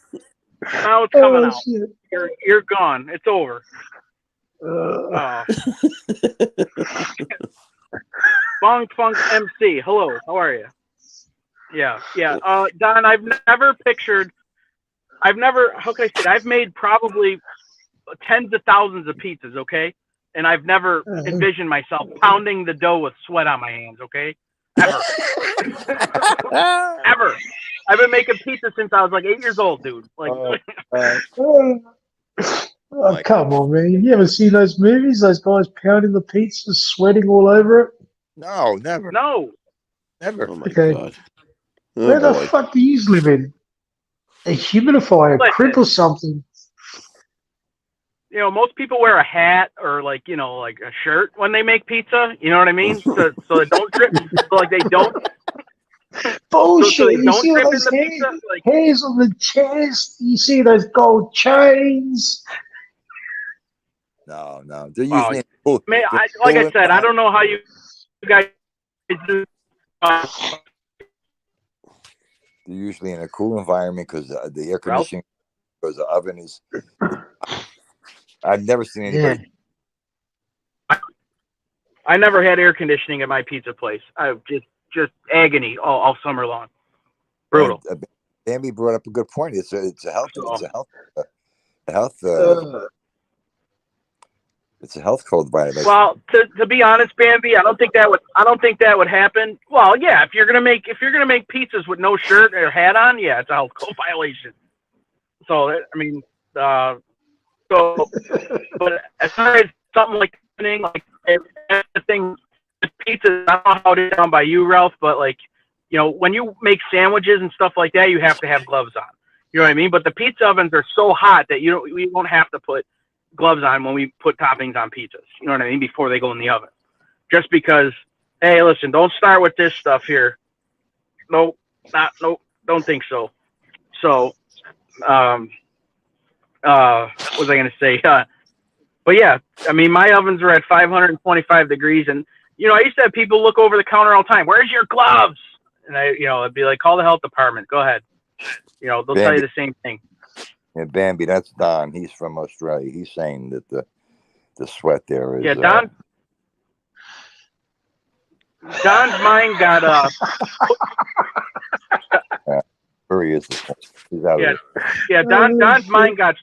Now it's coming out. Shit. You're gone. It's over. Uh, Funk MC. Hello, how are you? Yeah. Don, how can I say it? I've made probably tens of thousands of pizzas, okay? And I've never envisioned myself pounding the dough with sweat on my hands, okay? Ever. Ever. I've been making pizza since I was like 8 years old, dude. Like, come on, man. You ever seen those movies? Those guys pounding the pizza, sweating all over it? No, never. no. Never. Oh my Okay. God. Where Oh the boy. fuck do you live in? A humidifier, Listen. crib or something? Most people wear a hat or like a shirt when they make pizza. You know what I mean? So they don't drip. So like they don't. Bullshit. So they You don't see all drip in those the pizza. Like, hairs on the chest? You see those gold chains? No. They're Wow. usually in cool. man, they're like I cool said, I don't know how you guys do. They're usually in a cool environment because the air conditioning, because the oven is. I've never seen anybody. I never had air conditioning at my pizza place. I just agony all summer long. Brutal. Bambi brought up a good point. It's a health code violation. Well, to be honest, Bambi, I don't think that would happen. Well, yeah, if you're gonna make pizzas with no shirt or hat on, yeah, it's a health code violation. So I mean, but as far as something like happening, like the thing with pizzas, I don't know how it is down by you, Ralph, but like, when you make sandwiches and stuff like that, you have to have gloves on. You know what I mean? But the pizza ovens are so hot that we won't have to put gloves on when we put toppings on pizzas. You know what I mean? Before they go in the oven. Just because, hey, listen, don't start with this stuff here. Nope, don't think so. So, what was I gonna say? But yeah, I mean, my ovens are at 525 degrees, and I used to have people look over the counter all the time. Where's your gloves? And I'd be like, call the health department. Go ahead. They'll tell you the same thing. Yeah, Bambi, that's Don. He's from Australia. He's saying that the sweat there is. Yeah, Don's mind got Where he is. He's out Yeah, of it. yeah. Don's mind got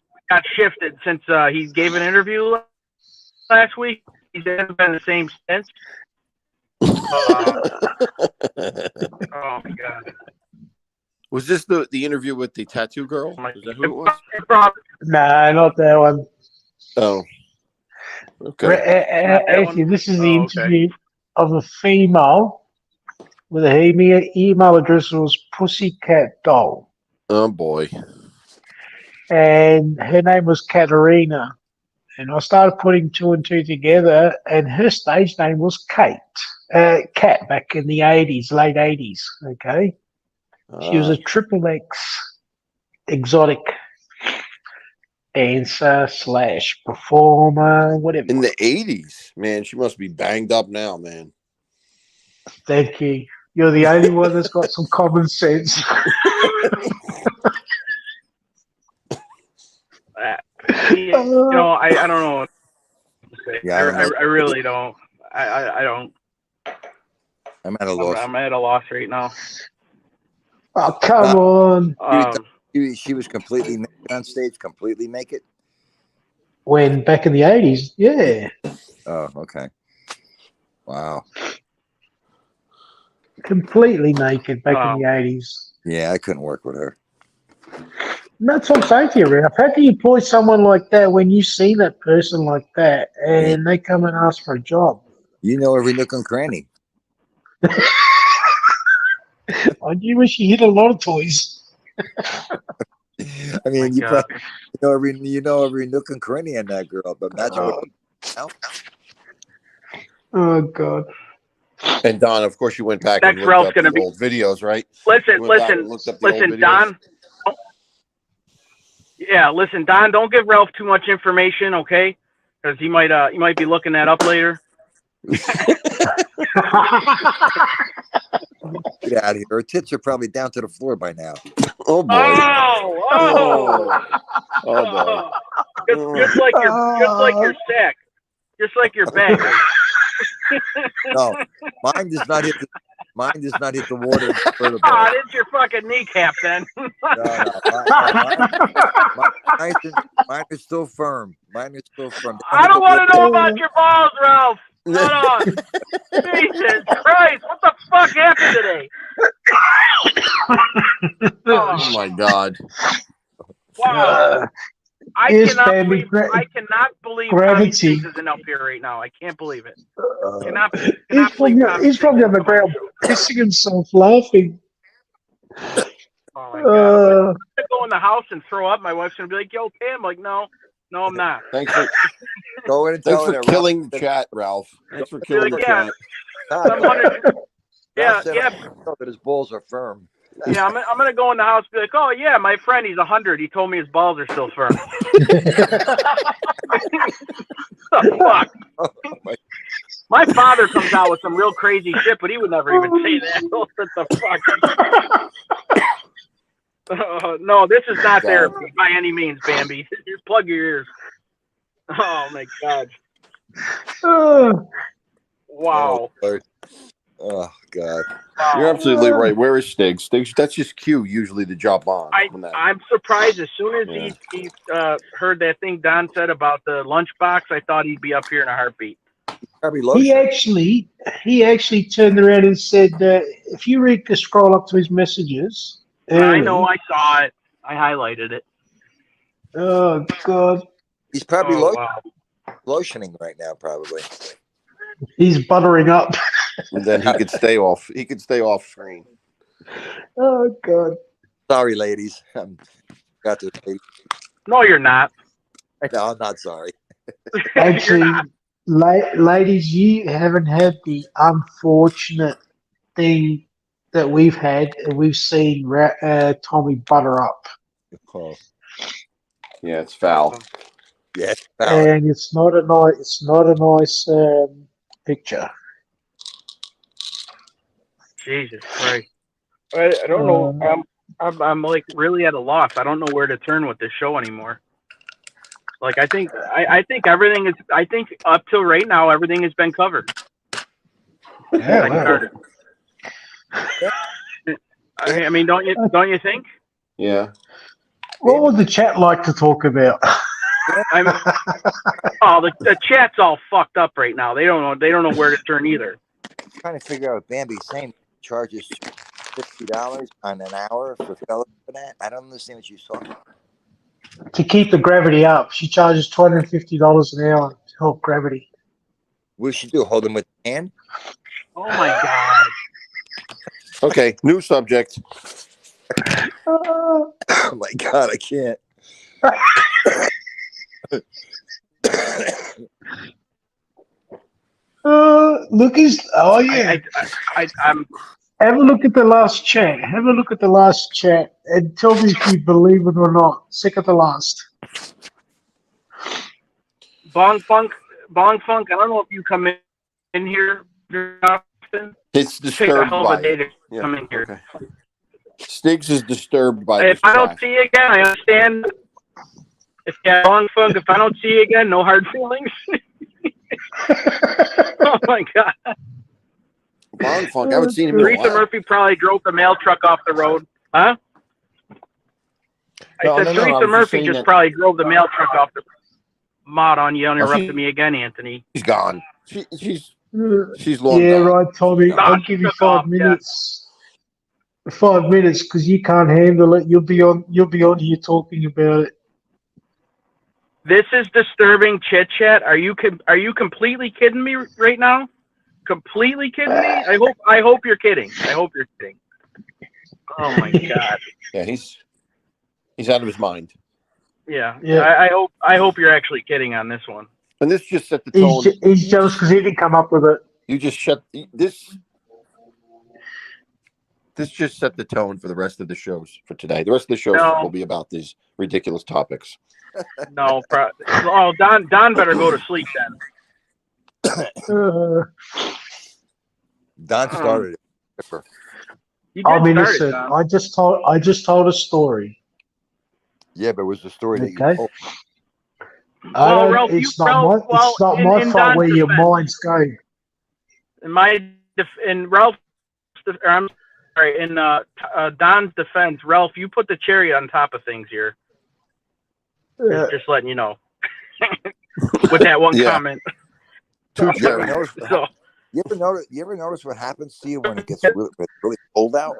shifted since he gave an interview last week. He hasn't been the same since. Oh my god! Was this the interview with the tattoo girl? Is that who it was? Nah, not that one. Oh, okay. Actually, this is the Oh, interview of a female with a email address that was Pussycat Doll. Oh boy. And her name was Katerina. And I started putting two and two together, and her stage name was Kat back in the 80s, late 80s. Okay. She was a triple X exotic dancer / performer, whatever. In the 80s, man, she must be banged up now, man. Thank you. You're the only one that's got some common sense. I don't know what to say. Yeah, I really don't. I don't. I'm at a loss. I'm at a loss right now. Oh, come on. She was completely naked on stage, completely naked. When back in the 80s, yeah. Oh, okay. Wow. Completely naked back in the 80s. Yeah, I couldn't work with her. That's what I'm saying to you, Ralph. How can you employ someone like that when you see that person like that and they come and ask for a job? You know every nook and cranny. I do wish you hit a lot of toys. I mean, you know every nook and cranny in that girl, but imagine what. Oh God. And Don, of course, you went back and looked Ralph's up gonna the old videos, right? Listen, Don. Yeah, listen, Don. Don't give Ralph too much information, okay? Because he might be looking that up later. Get out of here. Her tits are probably down to the floor by now. Oh boy! Oh boy! Just like your sack, just like your bag. No, mine does not hit the water. Oh, it's your fucking kneecap then. No, mine is still firm. Mine is still firm. I don't want to know about your balls, Ralph. Hold on. Jesus Christ, what the fuck happened today? Oh my God! Wow. I cannot believe gravity isn't up here right now. I can't believe it. He's probably on the ground pissing himself laughing. Oh my God. I'm gonna go in the house and throw up. My wife's gonna be like, "Yo, okay?" I'm like, "No, I'm not." Thanks for go in and tell her killing the chat, Ralph. Thanks for killing the chat. Yeah. That his balls are firm. Yeah, I'm gonna go in the house and be like, "Oh yeah, my friend, he's 100. He told me his balls are still firm." Fuck. My father comes out with some real crazy shit, but he would never even say that. What the fuck? No, this is not therapy by any means, Bambi. Just plug your ears. Oh my God. Wow. Oh God. You're absolutely right. Where is Stiggs? Stiggs, that's just Q usually to jump on. I'm surprised. As soon as he heard that thing Don said about the lunchbox, I thought he'd be up here in a heartbeat. He actually turned around and said, if you scroll up to his messages. I know, I saw it. I highlighted it. Oh God. He's probably lotioning right now, probably. He's buttering up. And then he could stay off. He could stay off screen. Oh God. Sorry, ladies. Got to. No, you're not. No, I'm not sorry. Actually, ladies, you haven't had the unfortunate thing that we've had. We've seen Tommy butter up. Oh. Yeah, it's foul. Yeah, and it's not a nice picture. Jesus Christ! I don't know. I'm like really at a loss. I don't know where to turn with this show anymore. Like I think everything is. I think up till right now everything has been covered. Yeah. I mean, don't you think? Yeah. What would the chat like to talk about? I'm oh the chat's all fucked up right now. They don't know where to turn either. trying to figure out what Bambi's saying. Charges $50 on an hour for fellowship for that. I don't understand what she's talking about. To keep the gravity up, she charges $250 an hour to help gravity. What should do? Hold him with the hand? Oh my god. Okay, new subject. Oh my god, I can't. Lucas, oh yeah. I'm Have a look at the last chat. Have a look at the last chat and tell me if you believe it or not. Second to last. Bong Funk. I don't know if you come in here very often. It's Take a disturbed hell of a by day it. to come in here. Okay. Stiggs is disturbed by If this I don't fact. see you again, I understand. Bong Funk, if I don't see you again, no hard feelings. Oh my god. Bong Funk, I haven't seen him in a Teresa while. Murphy probably drove the mail truck off the road. Huh? I said I Teresa was just Murphy saying just that probably drove the mail truck off the mod on you. she- Interrupted me again, Anthony. she's gone. She's long Yeah, gone. right, Tommy. Nah, I'll give you took 5 off, yeah. minutes. 5 minutes, because you can't handle it. You'll be on here talking about it. This is disturbing chit chat. Are you completely kidding me right now? Completely kidding me? I hope you're kidding. I hope you're kidding. Oh my god. Yeah, he's out of his mind. Yeah. Yeah. I hope you're actually kidding on this one. And this just set the tone. He's jealous because he didn't come up with it. You just shut this. This just set the tone for the rest of the shows for today. The rest of the shows No. will be about these ridiculous topics. No. Don better go to sleep then. Don started it. You did I mean, start it, listen, Don. I just told a story. Yeah, but it was the story that you Okay. told. Well, Ralph, It's not my in fault where Don's your defense- mind's going. In Ralph's, I'm sorry, in Don's defense, Ralph, you put the cherry on top of things here. Just letting you know. With that one Yeah. comment. Two You ever cherries. notice? So, You ever notice what happens to you when it gets really cold out?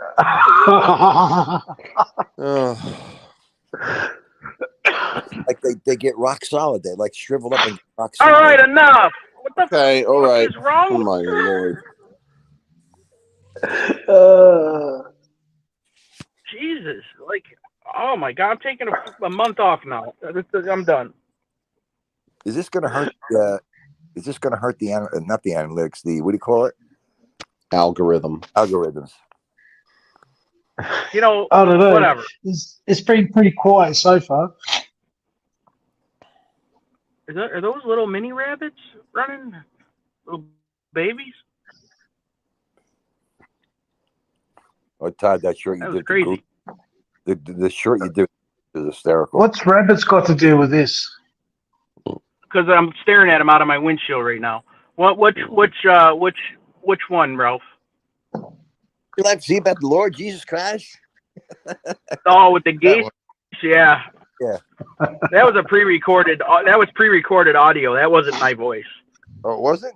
Like they get rock solid. They like shrivel up and get rock all solid. right, enough. What the Okay, all fuck right. is wrong Oh with my you? lord. Jesus, like, oh my god, I'm taking a month off now. I'm done. Is this going to hurt? Is this going to hurt not the analytics? What do you call it? Algorithm. Algorithms. You know, I don't know. whatever. It's been pretty quiet so far. Are those little mini rabbits running? Little babies? Oh, Todd, that shirt you That was did. crazy. The shirt you did is hysterical. What's rabbits got to do with this? Because I'm staring at them out of my windshield right now. Which one, Ralph? You like to see about the Lord Jesus Christ? Oh, with the geese? Yeah. Yeah. That was pre-recorded audio. That wasn't my voice. Oh, it wasn't?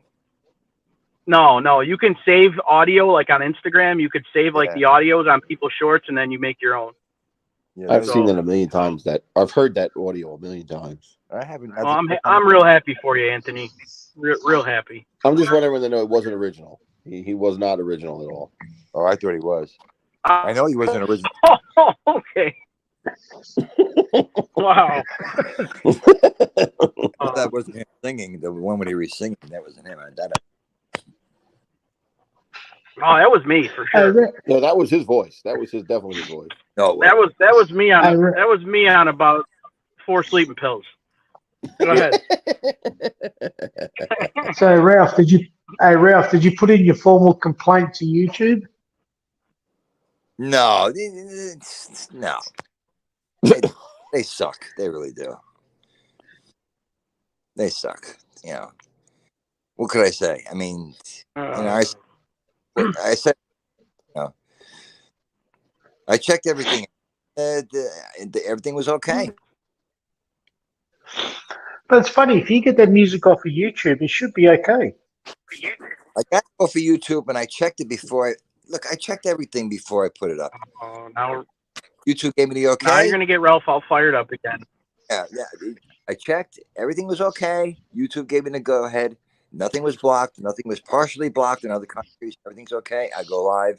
No. You can save audio like on Instagram. You could save like Yeah. the audios on people's shorts, and then you make your own. Yeah, I've So- seen that a million times. I've heard that audio a million times. I haven't. Well, I'm real happy for you, Anthony. Real happy. I'm just wondering when they know it wasn't original. He was not original at all. Oh, I thought he was. I know he wasn't original. Oh, okay. Wow. That wasn't him singing. The one when he was singing, that wasn't him. Oh, that was me for sure. No, that was his voice. That was definitely his voice. No, That was me on about 4 sleeping pills. Go ahead. So, Ralph, did you put in your formal complaint to YouTube? no. They suck. They really do. They suck. You know. What could I say? I mean, I said, I checked everything. everything was okay. But it's funny, if you get that music off of YouTube, it should be okay. I got it off of YouTube and I checked it before I checked everything before I put it up. Oh, now YouTube gave me the okay. now you're gonna get Ralph all fired up again. Yeah. I checked. Everything was okay. YouTube gave me the go ahead. Nothing was blocked. Nothing was partially blocked in other countries. Everything's okay. I go live.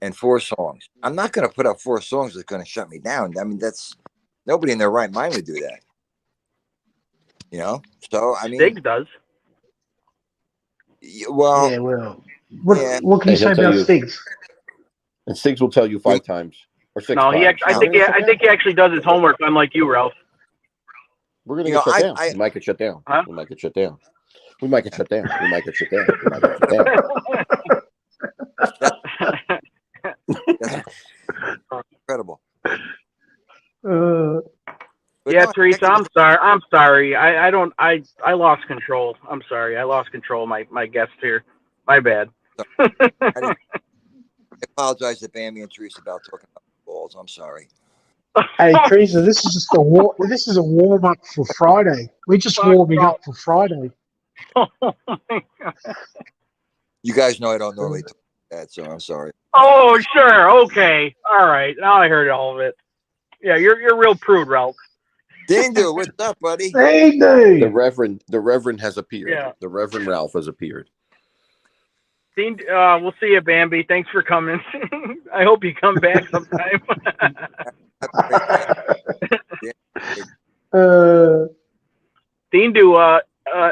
And 4 songs. I'm not going to put up 4 songs that's going to shut me down. I mean, that's nobody in their right mind would do that. You know? So, I mean. Stig does. Well. Yeah, well. What can you say about Stigs? And Stigs will tell you 5 times or 6 No, times. I think he actually does his homework, unlike you, Ralph. We're going to get shut down. We might get shut down. Huh? We might get shut down. We might get shut down. We might get shut down. We might get shut down. That's incredible. Yeah, no, Teresa, I'm sorry. I lost control. I'm sorry. I lost control of my guest here. My bad. I apologize to Bambi and Teresa about talking about balls. I'm sorry. Hey, Teresa, this is just a warm up for Friday. We're just warming up for Friday. You guys know I don't normally talk that, so I'm sorry. Oh, sure. Okay. All right. Now I heard all of it. Yeah, you're real prude, Ralph. Dindu, what's up, buddy? Hey, The Reverend has appeared. Yeah. The Reverend Ralph has appeared. Dean, we'll see you, Bambi. Thanks for coming. I hope you come back sometime. Dindu,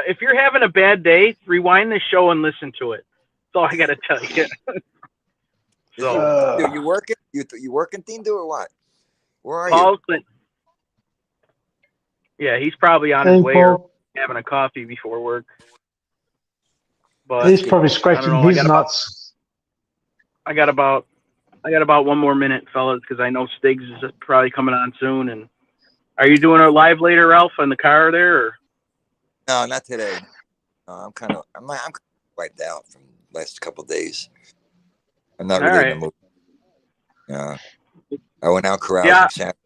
if you're having a bad day, rewind the show and listen to it. That's all I got to tell you. Dude, you working? You working, Dindu, or what? Where are Paul you? Clinton. Yeah, he's probably on his way or having a coffee before work. But he's probably scratching his nuts. I got about 1 more minute, fellas, because I know Stiggs is probably coming on soon. And are you doing a live later, Ralph, in the car there? Or? No, not today. I'm kind of wiped out from the last couple of days. I'm not really in the mood. Yeah, I went out carousing Saturday.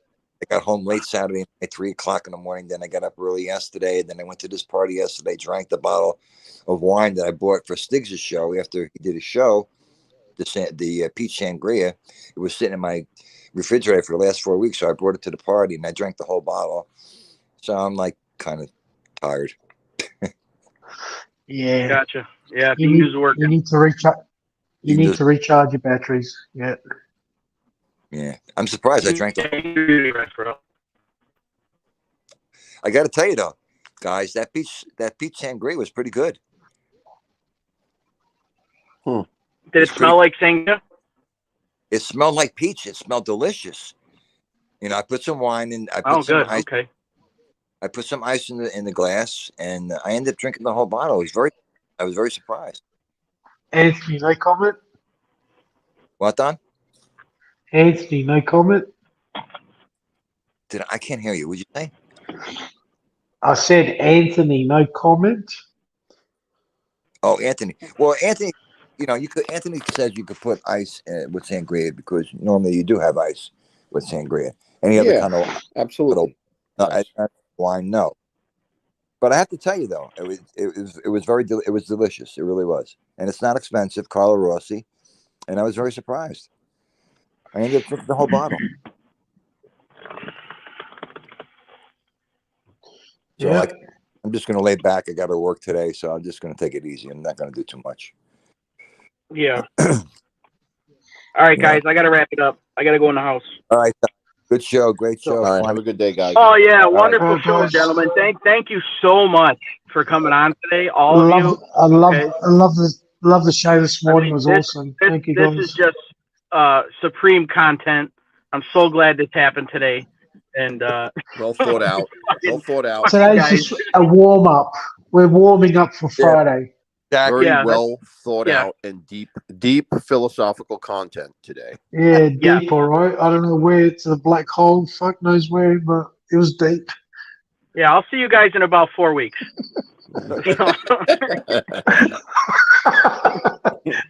I got home late Saturday at 3 o'clock in the morning. Then I got up early yesterday. Then I went to this party yesterday, drank the bottle of wine that I bought for Stiggs' show after he did a show, the peach sangria. It was sitting in my refrigerator for the last 4 weeks, so I brought it to the party and I drank the whole bottle. So I'm like kind of tired. Yeah. Gotcha. Yeah, you need to recharge. You need to recharge your batteries. Yeah. Yeah, I'm surprised I drank the. I got to tell you though, guys, that peach sangria was pretty good. Did it smell like sangria? It smelled like peach. It smelled delicious. You know, I put some wine in. I put some ice. Okay. I put some ice in the glass, and I ended up drinking the whole bottle. I was very surprised. Anthony, no comment. What, Don? Anthony, no comment. I can't hear you. What'd you say? I said Anthony, no comment. Oh, Anthony. Well, Anthony, you know, Anthony says you could put ice with sangria because normally you do have ice with sangria. Any other kind of absolutely wine, no. But I have to tell you though, it was it was delicious. It really was, and it's not expensive. Carlo Rossi, and I was very surprised. I ended up drinking the whole bottle. So I'm just going to lay back. I got to work today, so I'm just going to take it easy. I'm not going to do too much. Yeah. All right, guys. I got to wrap it up. I got to go in the house. All right. Good show. Great show. All right. Have a good day, guys. Oh, yeah. Wonderful show, gentlemen. Thank you so much for coming on today. All of you. I love the show this morning. It was awesome. Thank you, guys. This is just supreme content. I'm so glad this happened today. And well thought out. Well thought out. Today's just a warm up. We're warming up for Friday. Very well thought out and deep philosophical content today. Yeah, deep, all right. I don't know where it's a black hole, fuck knows where, but it was deep. Yeah, I'll see you guys in about 4 weeks. All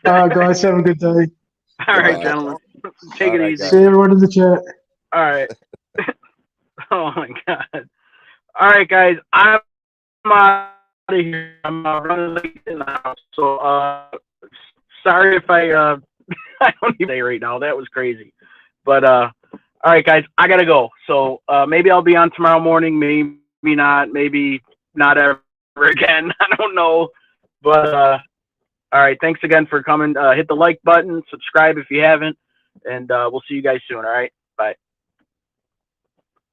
right, guys, have a good day. All right, gentlemen. Take it easy. See everyone in the chat. All right. Oh my God. All right, guys. I'm out of here. I'm running late now. So sorry if I I don't even say right now. That was crazy. But all right, guys. I gotta go. So maybe I'll be on tomorrow morning. Maybe not. Maybe not ever again. I don't know. But all right. Thanks again for coming. Hit the like button. Subscribe if you haven't. And we'll see you guys soon. All right.